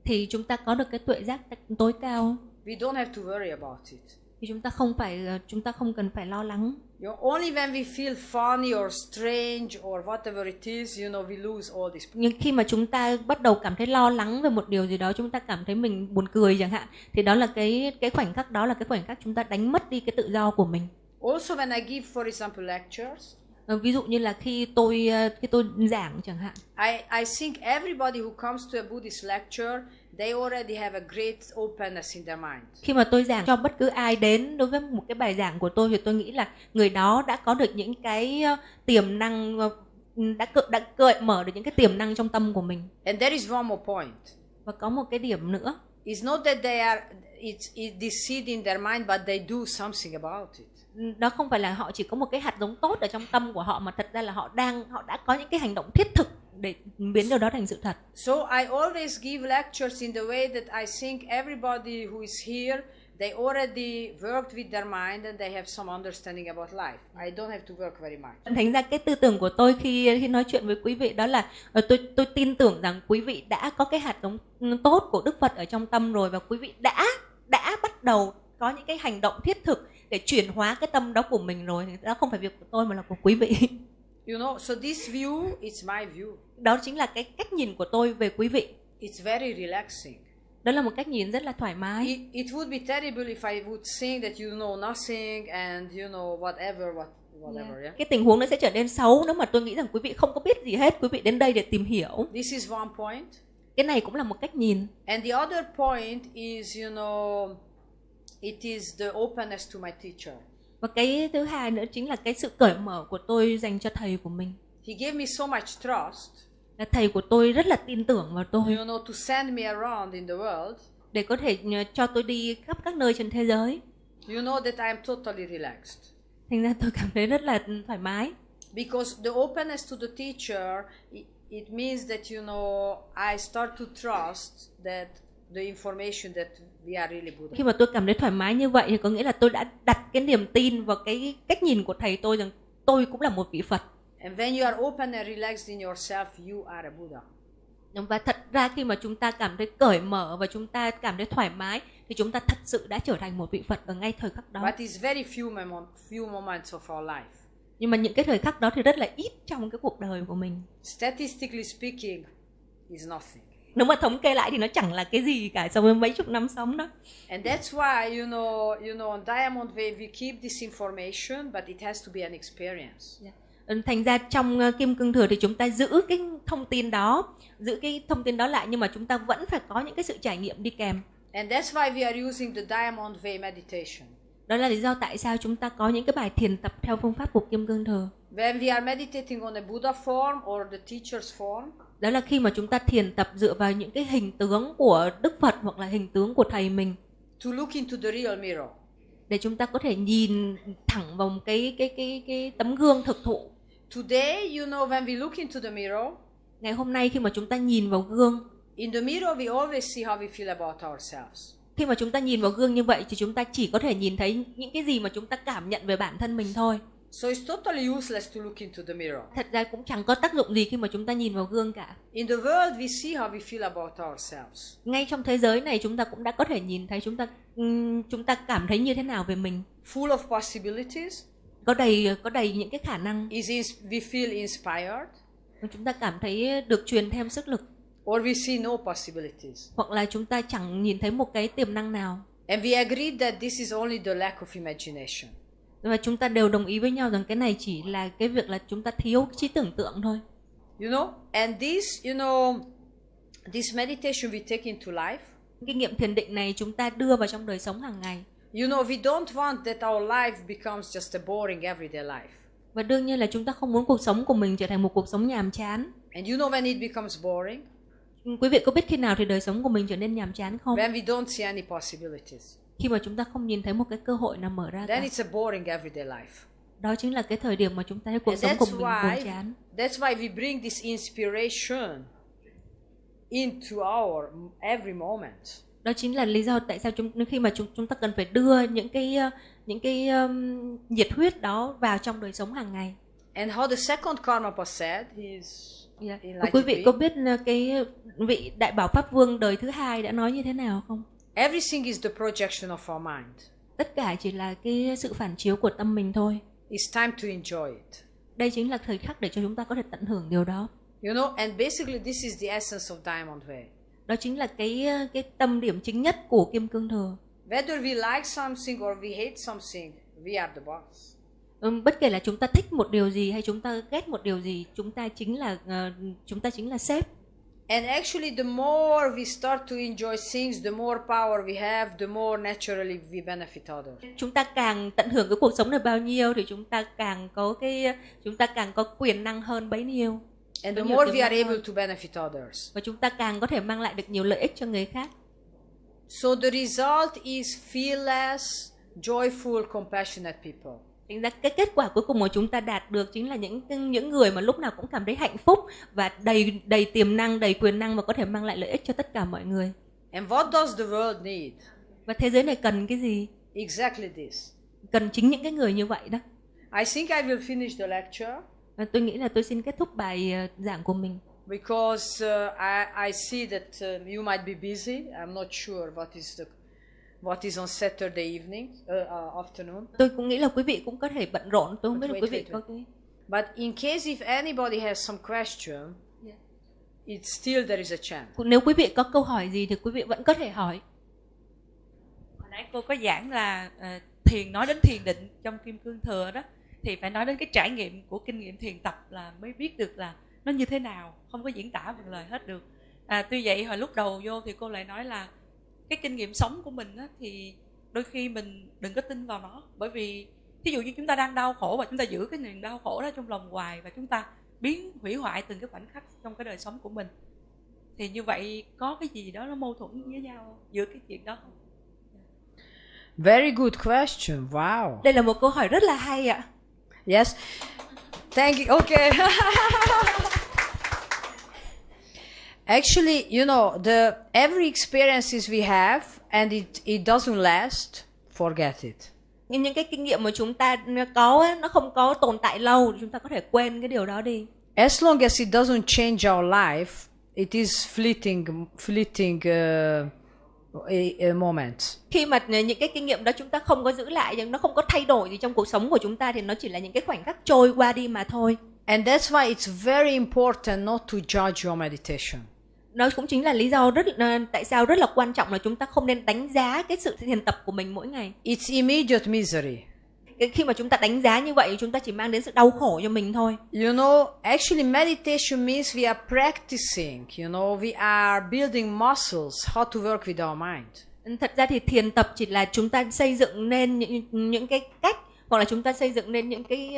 thì chúng ta có được cái tuệ giác tối cao. We don't have to worry about it. Thì chúng ta không cần phải lo lắng. You know, only when we feel funny or strange or whatever it is, you know, we lose all this. Nhưng khi mà chúng ta bắt đầu cảm thấy lo lắng về một điều gì đó, chúng ta cảm thấy mình buồn cười chẳng hạn, thì đó là cái khoảnh khắc đó là cái khoảnh khắc chúng ta đánh mất đi cái tự do của mình. Also, when I give, for example, lectures, Ví dụ như là khi tôi giảng chẳng hạn, I think everybody who comes to a Buddhist lecture, they already have a great openness in their mind. khi mà tôi giảng cho bất cứ ai đến đối với một cái bài giảng của tôi thì tôi nghĩ là người đó đã có được những cái tiềm năng, đã cởi mở được những cái tiềm năng trong tâm của mình. And there is one more point. Và có một cái điểm nữa, It's not that it's this seed in their mind, but they do something about it. đó không phải là họ chỉ có một cái hạt giống tốt ở trong tâm của họ, mà thật ra là họ đã có những cái hành động thiết thực để biến điều đó thành sự thật. So I always give lectures in the way that I think everybody who is here, they already worked with their mind and they have some understanding about life. I don't have to work very much. Thành ra cái tư tưởng của tôi khi nói chuyện với quý vị đó là tôi tin tưởng rằng quý vị đã có cái hạt giống tốt của Đức Phật ở trong tâm rồi, và quý vị đã bắt đầu có những cái hành động thiết thực để chuyển hóa cái tâm đó của mình rồi. Đó không phải việc của tôi mà là của quý vị. You know, so this view, it's my view. Đó chính là cái cách nhìn của tôi về quý vị. It's very relaxing. Đó là một cách nhìn rất là thoải mái. It would be terrible if I would think that you know nothing and you know whatever. Yeah. Cái tình huống nó sẽ trở nên xấu nếu mà tôi nghĩ rằng quý vị không có biết gì hết, quý vị đến đây để tìm hiểu. This is one point. Cái này cũng là một cách nhìn. And the other point is, you know, it is the openness to my teacher. Và cái thứ hai nữa chính là cái sự cởi mở của tôi dành cho thầy của mình. He gave me so much trust. Là thầy của tôi rất là tin tưởng vào tôi. You know, to send me around in the world. Để có thể cho tôi đi khắp các nơi trên thế giới. You know that I am totally relaxed. Thành ra tôi cảm thấy rất là thoải mái. Because the openness to the teacher, it means that, you know, I start to trust that the information that we are really Buddha. Khi mà tôi cảm thấy thoải mái như vậy thì có nghĩa là tôi đã đặt cái niềm tin vào cái cách nhìn của thầy tôi rằng tôi cũng là một vị Phật. And when you are open and relaxed in yourself, you are a Buddha. Và thật ra khi mà chúng ta cảm thấy cởi mở và chúng ta cảm thấy thoải mái thì chúng ta thật sự đã trở thành một vị Phật ở ngay thời khắc đó. But it's very few moments of our life. Nhưng mà những cái thời khắc đó thì rất là ít trong cái cuộc đời của mình. Statistically speaking, is nothing. Nếu mà thống kê lại thì nó chẳng là cái gì cả so với mấy chục năm sống đó. And that's why, you know, on Diamond Way we keep this information, but it has to be an experience. Thành ra trong Kim Cương Thừa thì chúng ta giữ cái thông tin đó lại, nhưng mà chúng ta vẫn phải có những cái sự trải nghiệm đi kèm. And that's why we are using the Diamond Way meditation. Đó là lý do tại sao chúng ta có những cái bài thiền tập theo phương pháp của Kim Cương Thừa. When we are meditating on a Buddha form or the teacher's form, đó là khi mà chúng ta thiền tập dựa vào những cái hình tướng của Đức Phật hoặc là hình tướng của thầy mình. To look into the real mirror. Để chúng ta có thể nhìn thẳng vào cái tấm gương thực thụ. Today, you know, when we look into the mirror, ngày hôm nay khi mà chúng ta nhìn vào gương, in the mirror we always see how we feel about ourselves. Khi mà chúng ta nhìn vào gương như vậy thì chúng ta chỉ có thể nhìn thấy những cái gì mà chúng ta cảm nhận về bản thân mình thôi. So it's totally useless to look into the mirror. Thật ra cũng chẳng có tác dụng gì khi mà chúng ta nhìn vào gương cả. In the world we see how we feel about ourselves. Ngay trong thế giới này chúng ta cũng đã có thể nhìn thấy chúng ta cảm thấy như thế nào về mình. Full of possibilities. Có đầy những cái khả năng. We feel inspired. Chúng ta cảm thấy được truyền thêm sức lực. Or we see no possibilities. Hoặc là chúng ta chẳng nhìn thấy một cái tiềm năng nào. And we agreed that this is only the lack of imagination. Và chúng ta đều đồng ý với nhau rằng cái này chỉ là cái việc là chúng ta thiếu trí tưởng tượng thôi. You know, and this meditation we take into life. Kinh nghiệm thiền định này chúng ta đưa vào trong đời sống hàng ngày. You know, we don't want that our life becomes just a boring everyday life. Và đương nhiên là chúng ta không muốn cuộc sống của mình trở thành một cuộc sống nhàm chán. And you know when it becomes boring? Quý vị có biết khi nào thì đời sống của mình trở nên nhàm chán không? When we don't see any possibilities. Khi mà chúng ta không nhìn thấy một cái cơ hội nào mở ra Then cả. it's a boring everyday life. Đó chính là cái thời điểm mà chúng ta thấy cuộc sống của mình buồn chán. That's why we bring this inspiration into our every moment. Đó chính là lý do tại sao khi mà chúng ta cần phải đưa những cái nhiệt huyết đó vào trong đời sống hàng ngày. And how the second Karmapa said is quý vị có biết cái vị Đại Bảo Pháp Vương đời thứ hai đã nói như thế nào không? Everything is the projection of our mind. Tất cả chỉ là cái sự phản chiếu của tâm mình thôi. It's time to enjoy it. Đây chính là thời khắc để cho chúng ta có thể tận hưởng điều đó. You know, and basically this is the essence of Diamond Way. Đó chính là cái tâm điểm chính nhất của Kim Cương Thừa. Whether we like something or we hate something, we are the boss. Bất kể là chúng ta thích một điều gì hay chúng ta ghét một điều gì, chúng ta chính là sếp. And actually the more we start to enjoy things, the more power we have, the more naturally we benefit others. Chúng ta càng tận hưởng cái cuộc sống này bao nhiêu thì chúng ta càng có quyền năng hơn bấy nhiêu. And the more we are able to benefit others. Và chúng ta càng có thể mang lại được nhiều lợi ích cho người khác. So the result is fearless, joyful, compassionate people. Thành ra cái kết quả cuối cùng mà chúng ta đạt được chính là những người mà lúc nào cũng cảm thấy hạnh phúc và đầy tiềm năng, đầy quyền năng và có thể mang lại lợi ích cho tất cả mọi người. And what does the world need? Và thế giới này cần cái gì? Exactly this. Cần chính những cái người như vậy đó. I think I will finish the lecture. Và tôi nghĩ là tôi xin kết thúc bài giảng của mình. Because I see that you might be busy. I'm not sure what is on Saturday evening, afternoon. Tôi cũng nghĩ là quý vị cũng có thể bận rộn. Tôi không biết là quý vị có cái. But in case if anybody has some question, it's still there is a chance. Nếu quý vị có câu hỏi gì thì quý vị vẫn có thể hỏi. Hồi nãy cô có giảng là thiền, nói đến thiền định trong Kim Cương Thừa đó, thì phải nói đến cái trải nghiệm của kinh nghiệm thiền tập là mới biết được là nó như thế nào, không có diễn tả bằng lời hết được. Tuy vậy hồi lúc đầu vô thì cô lại nói là cái kinh nghiệm sống của mình á, thì đôi khi mình đừng có tin vào nó, bởi vì ví dụ như chúng ta đang đau khổ và chúng ta giữ cái niềm đau khổ đó trong lòng hoài và chúng ta hủy hoại từng cái khoảnh khắc trong cái đời sống của mình, thì như vậy có cái gì đó nó mâu thuẫn với nhau giữa cái chuyện đó không? Very good question. Wow. Đây là một câu hỏi rất là hay ạ. Yes. Thank you. Okay. Actually, you know, every experiences we have and it doesn't last, forget it. Nhưng những cái kinh nghiệm mà chúng ta có nó không có tồn tại lâu, chúng ta có thể quên cái điều đó đi. As long as it doesn't change our life, it is fleeting moments. Khi mà những cái kinh nghiệm đó chúng ta không có giữ lại, nó không có thay đổi gì trong cuộc sống của chúng ta thì nó chỉ là những cái khoảnh khắc trôi qua đi mà thôi. And that's why it's very important not to judge your meditation. Đó cũng chính là lý do tại sao rất là quan trọng là chúng ta không nên đánh giá cái sự thiền tập của mình mỗi ngày. It's immediate misery. Khi mà chúng ta đánh giá như vậy, chúng ta chỉ mang đến sự đau khổ cho mình thôi. You know, actually meditation means we are practicing, you know, we are building muscles, how to work with our mind. Thật ra thì thiền tập chỉ là chúng ta xây dựng nên những cái cách, hoặc là chúng ta xây dựng nên những cái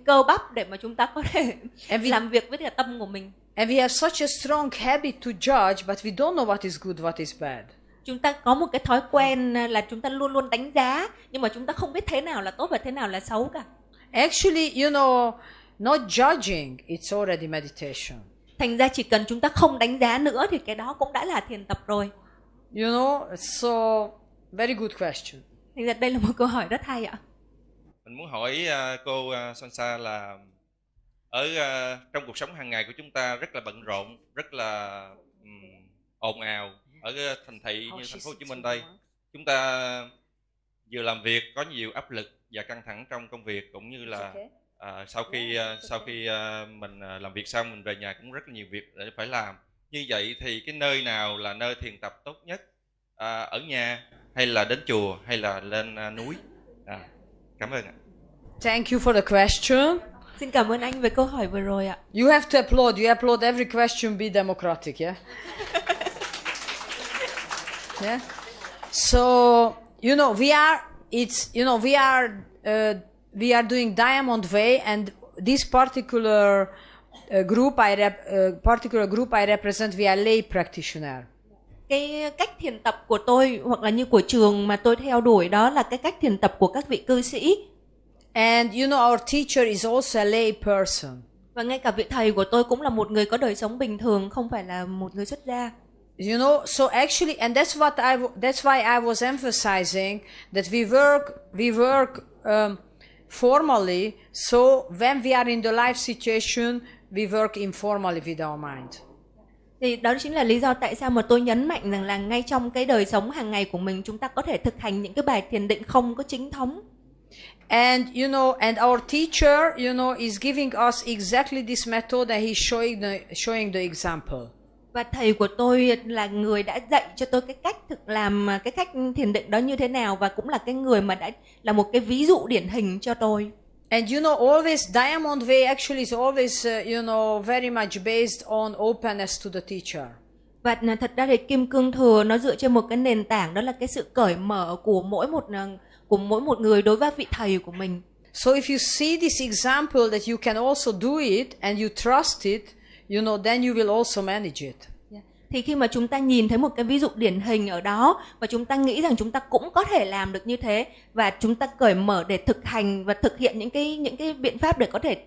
cơ bắp để mà chúng ta có thể làm việc với cả tâm của mình. And we have such a strong habit to judge, but we don't know what is good, what is bad. Chúng ta có một cái thói quen là chúng ta luôn luôn đánh giá, nhưng mà chúng ta không biết thế nào là tốt và thế nào là xấu cả. Actually, you know, not judging, it's already meditation. Thành ra chỉ cần chúng ta không đánh giá nữa thì cái đó cũng đã là thiền tập rồi. You know, so very good question. Thành ra đây là một câu hỏi rất hay ạ. Mình muốn hỏi cô Sansa là ở trong cuộc sống hàng ngày của chúng ta rất là bận rộn, rất là ồn ào ở thành thị như thành phố Hồ Chí Minh đây. Chúng ta vừa làm việc có nhiều áp lực và căng thẳng trong công việc, cũng như là sau khi mình làm việc xong mình về nhà cũng rất là nhiều việc để phải làm. Như vậy thì cái nơi nào là nơi thiền tập tốt nhất? Ở nhà hay là đến chùa hay là lên núi? Cảm ơn ạ. Thank you for the question. Xin cảm ơn anh về câu hỏi vừa rồi ạ. You have to applaud. You applaud every question. Be democratic, yeah. Yeah. So you know we are doing Diamond Way, and this particular group I represent, we are lay practitioner. Cái cách thiền tập của tôi hoặc là như của trường mà tôi theo đuổi đó là cái cách thiền tập của các vị cư sĩ. And you know our teacher is also a lay person. Và ngay cả vị thầy của tôi cũng là một người có đời sống bình thường, không phải là một người xuất gia. You know, so actually, and that's why I was emphasizing that we work formally. So when we are in the life situation, we work informally with our mind. Thì đó chính là lý do tại sao mà tôi nhấn mạnh rằng là ngay trong cái đời sống hàng ngày của mình, chúng ta có thể thực hành những cái bài thiền định không có chính thống. And you know, and our teacher, you know, is giving us exactly this method, and he's showing the example. Và thầy của tôi là người đã dạy cho tôi cái cách làm cái cách thiền định đó như thế nào, và cũng là cái người mà đã là một cái ví dụ điển hình cho tôi. And you know, always Diamond Way actually is always you know, very much based on openness to the teacher. Và thật ra thì Kim Cương Thừa nó dựa trên một cái nền tảng, đó là cái sự cởi mở của mỗi một người đối với vị thầy của mình. So if you see this example that you can also do it and you trust it, you know, then you will also manage it. Thì khi mà chúng ta nhìn thấy một cái ví dụ điển hình ở đó và chúng ta nghĩ rằng chúng ta cũng có thể làm được như thế, và chúng ta cởi mở để thực hành và thực hiện những cái biện pháp để có thể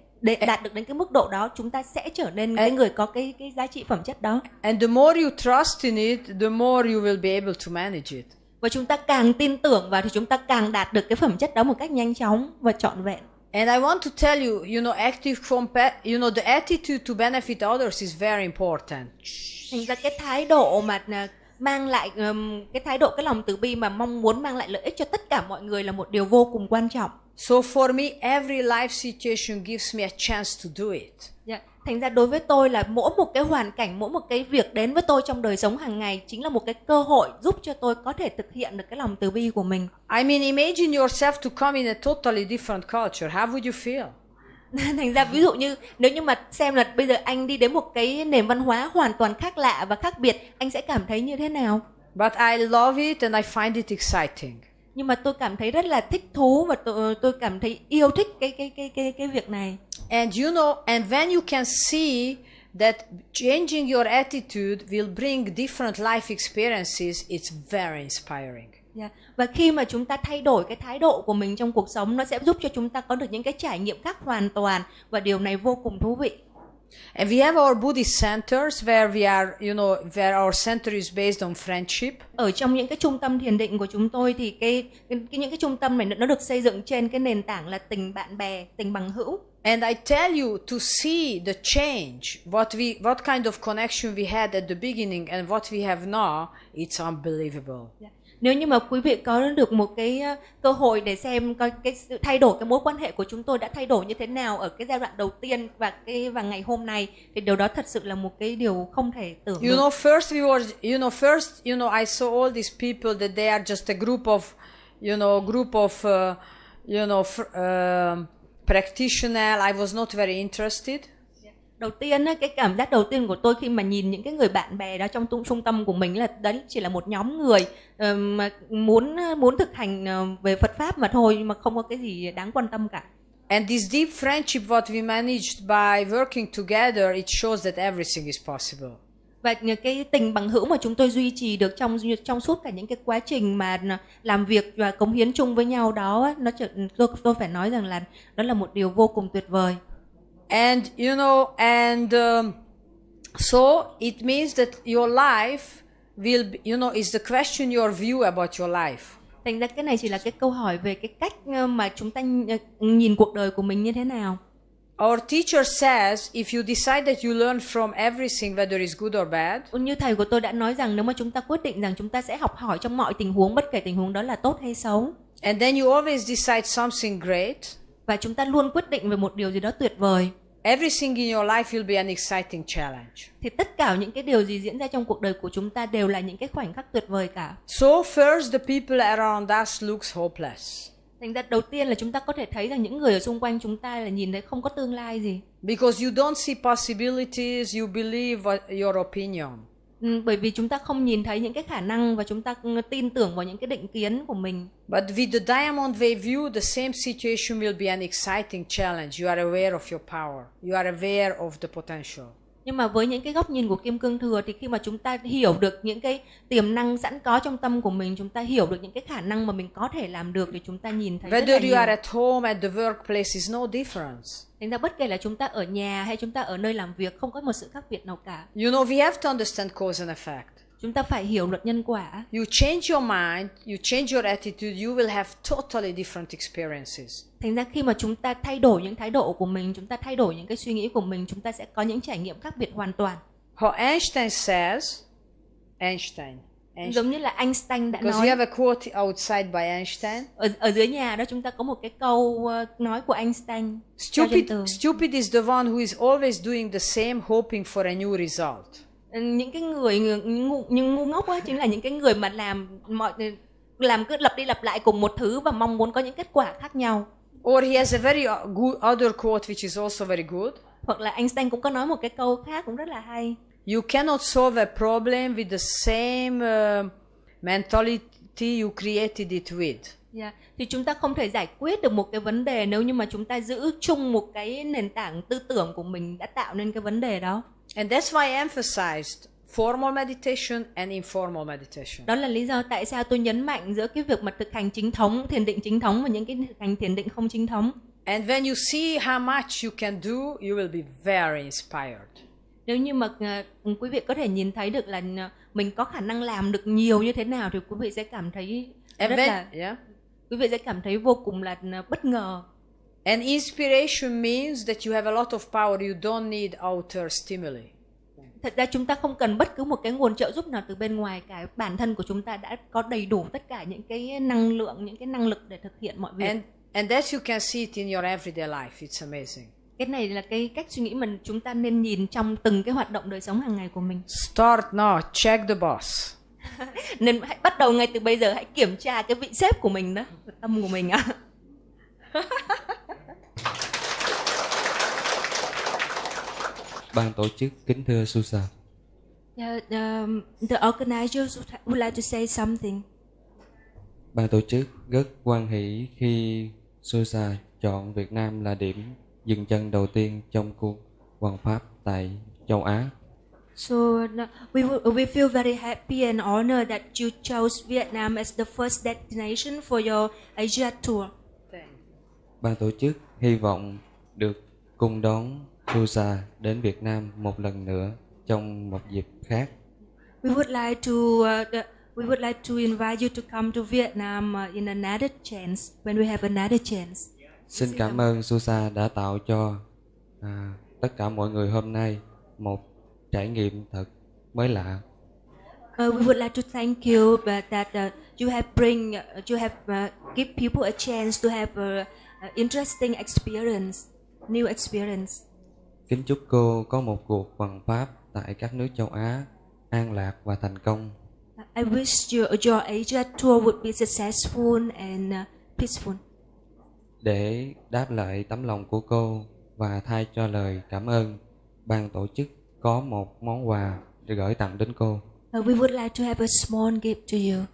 đạt được đến cái mức độ đó, chúng ta sẽ trở nên cái người có cái giá trị phẩm chất đó. And the more you trust in it, the more you will be able to manage it. Và chúng ta càng tin tưởng vào thì chúng ta càng đạt được cái phẩm chất đó một cách nhanh chóng và trọn vẹn. And I want to tell you, you know, the attitude to benefit others is very important. Thành ra cái thái độ mà mang lại cái lòng từ bi mà mong muốn mang lại lợi ích cho tất cả mọi người là một điều vô cùng quan trọng. So for me, every life situation gives me a chance to do it. Thành ra đối với tôi là mỗi một cái hoàn cảnh, mỗi một cái việc đến với tôi trong đời sống hàng ngày chính là một cái cơ hội giúp cho tôi có thể thực hiện được cái lòng từ bi của mình. I mean, imagine yourself to come in a totally different culture. How would you feel? Thành ra ví dụ như nếu như mà xem là bây giờ anh đi đến một cái nền văn hóa hoàn toàn khác lạ và khác biệt, anh sẽ cảm thấy như thế nào? But I love it and I find it exciting. Nhưng mà tôi cảm thấy rất là thích thú và tôi cảm thấy yêu thích cái việc này. And you know, and when you can see that changing your attitude will bring different life experiences, it's very inspiring. Và khi mà chúng ta thay đổi cái thái độ của mình trong cuộc sống, nó sẽ giúp cho chúng ta có được những cái trải nghiệm khác hoàn toàn, và điều này vô cùng thú vị. And we have our Buddhist centers where we are, you know, where our center is based on friendship. Ở trong những cái trung tâm thiền định của chúng tôi thì những cái trung tâm này nó được xây dựng trên cái nền tảng là tình bạn bè, tình bằng hữu. And I tell you, to see the change, what kind of connection we had at the beginning and what we have now, it's unbelievable. Nếu như mà quý vị có được một cái cơ hội để xem coi cái sự thay đổi, cái mối quan hệ của chúng tôi đã thay đổi như thế nào ở cái giai đoạn đầu tiên và ngày hôm nay, thì điều đó thật sự là một cái điều không thể tưởng được. You know, first I saw all these people that they are just a group of practitioner. I was not very interested. Đầu tiên, cái cảm giác đầu tiên của tôi khi mà nhìn những cái người bạn bè đó trong trung tâm của mình là đấy chỉ là một nhóm người mà muốn thực hành về Phật pháp mà thôi, mà không có cái gì đáng quan tâm cả. And this deep friendship what we managed by working together, it shows that everything is possible. Và cái tình bằng hữu mà chúng tôi duy trì được trong suốt cả những cái quá trình mà làm việc và cống hiến chung với nhau đó, tôi phải nói rằng là đó là một điều vô cùng tuyệt vời. And you know, so it means that your life will be, is the question your view about your life. Thành ra cái này chỉ là cái câu hỏi về cái cách mà chúng ta nhìn cuộc đời của mình như thế nào. Our teacher says if you decide that you learn from everything, whether it's good or bad. Như thầy của tôi đã nói rằng nếu mà chúng ta quyết định rằng chúng ta sẽ học hỏi trong mọi tình huống, bất kể tình huống đó là tốt hay xấu. And then you always decide something great. Và chúng ta luôn quyết định về một điều gì đó tuyệt vời. Everything in your life will be an exciting challenge. Thì tất cả những cái điều gì diễn ra trong cuộc đời của chúng ta đều là những cái khoảnh khắc tuyệt vời cả. So first the people around us looks hopeless. Thành ra đầu tiên là chúng ta có thể thấy rằng những người ở xung quanh chúng ta là nhìn thấy không có tương lai gì. Because you don't see possibilities, you believe your opinion. Bởi vì chúng ta không nhìn thấy những cái khả năng và chúng ta tin tưởng vào những cái định kiến của mình. But with the diamond wave view, the same situation will be an exciting challenge. You are aware of your power. You are aware of the potential. Nhưng mà với những cái góc nhìn của kim cương thừa thì khi mà chúng ta hiểu được những cái tiềm năng sẵn có trong tâm của mình, chúng ta hiểu được những cái khả năng mà mình có thể làm được thì chúng ta nhìn thấy rất là Whether nhiều. you are at home, at the workplace is no difference. Thành ra bất kể là chúng ta ở nhà hay chúng ta ở nơi làm việc, không có một sự khác biệt nào cả. We have to understand cause and effect. Chúng ta phải hiểu luật nhân quả. You change your mind, you change your attitude, you will have totally different experiences. Thành ra khi mà chúng ta thay đổi những thái độ của mình, chúng ta thay đổi những cái suy nghĩ của mình, chúng ta sẽ có những trải nghiệm khác biệt hoàn toàn. How Einstein says, Giống như là Einstein đã because nói. we have a quote outside by Einstein. Ở dưới nhà đó chúng ta có một cái câu nói của Einstein. Stupid is the one who is always doing the same, hoping for a new result. Những cái người ngu ngốc á chính là những cái người mà làm cứ lặp đi lặp lại cùng một thứ và mong muốn có những kết quả khác nhau. Or he has a very good other quote which is also very good. Hoặc là Einstein cũng có nói một cái câu khác cũng rất là hay. You cannot solve a problem with the same mentality you created it with. Yeah. Thì chúng ta không thể giải quyết được một cái vấn đề nếu như mà chúng ta giữ chung một cái nền tảng tư tưởng của mình đã tạo nên cái vấn đề đó. And that's why I emphasized formal meditation and informal meditation. Đó là lý do tại sao tôi nhấn mạnh giữa cái việc mà thực hành chính thống, thiền định chính thống và những cái thực hành thiền định không chính thống. And when you see how much you can do, you will be very inspired. Nếu như mà quý vị có thể nhìn thấy được là mình có khả năng làm được nhiều như thế nào thì quý vị sẽ cảm thấy quý vị sẽ cảm thấy vô cùng là bất ngờ. And inspiration means that you have a lot of power, you don't need outer stimuli. Thật ra chúng ta không cần bất cứ một cái nguồn trợ giúp nào từ bên ngoài cả, bản thân của chúng ta đã có đầy đủ tất cả những cái năng lượng, những cái năng lực để thực hiện mọi việc. And that you can see it in your everyday life. It's amazing. Cái này là cái cách suy nghĩ mà chúng ta nên nhìn trong từng cái hoạt động đời sống hàng ngày của mình. Start now, check the boss. Nên hãy bắt đầu ngay từ bây giờ, hãy kiểm tra cái vị sếp của mình đó, tâm của mình á. Ban tổ chức kính thưa ZSUZSA. The organizers would like to say something. Ban tổ chức rất hoan hỷ khi ZSUZSA chọn Việt Nam là điểm dừng chân đầu tiên trong cuộc hoàn pháp tại châu Á. So we feel very happy and honored that you chose Vietnam as the first destination for your Asia tour. Ban tổ chức hy vọng được cùng đón ZSUZSA đến Việt Nam một lần nữa trong một dịp khác. We would like to invite you to come to Vietnam in another chance when we have another chance. Xin cảm ơn ZSUZSA đã tạo cho tất cả mọi người hôm nay một trải nghiệm thật mới lạ. We would like to thank you that you have give people a chance to have a interesting experience, new experience. Kính chúc cô có một cuộc hoàn pháp tại các nước châu Á an lạc và thành công. I wish your Asia tour would be successful and peaceful. Để đáp lại tấm lòng của cô và thay cho lời cảm ơn, ban tổ chức có một món quà để gửi tặng đến cô. We would like to have a small gift to you.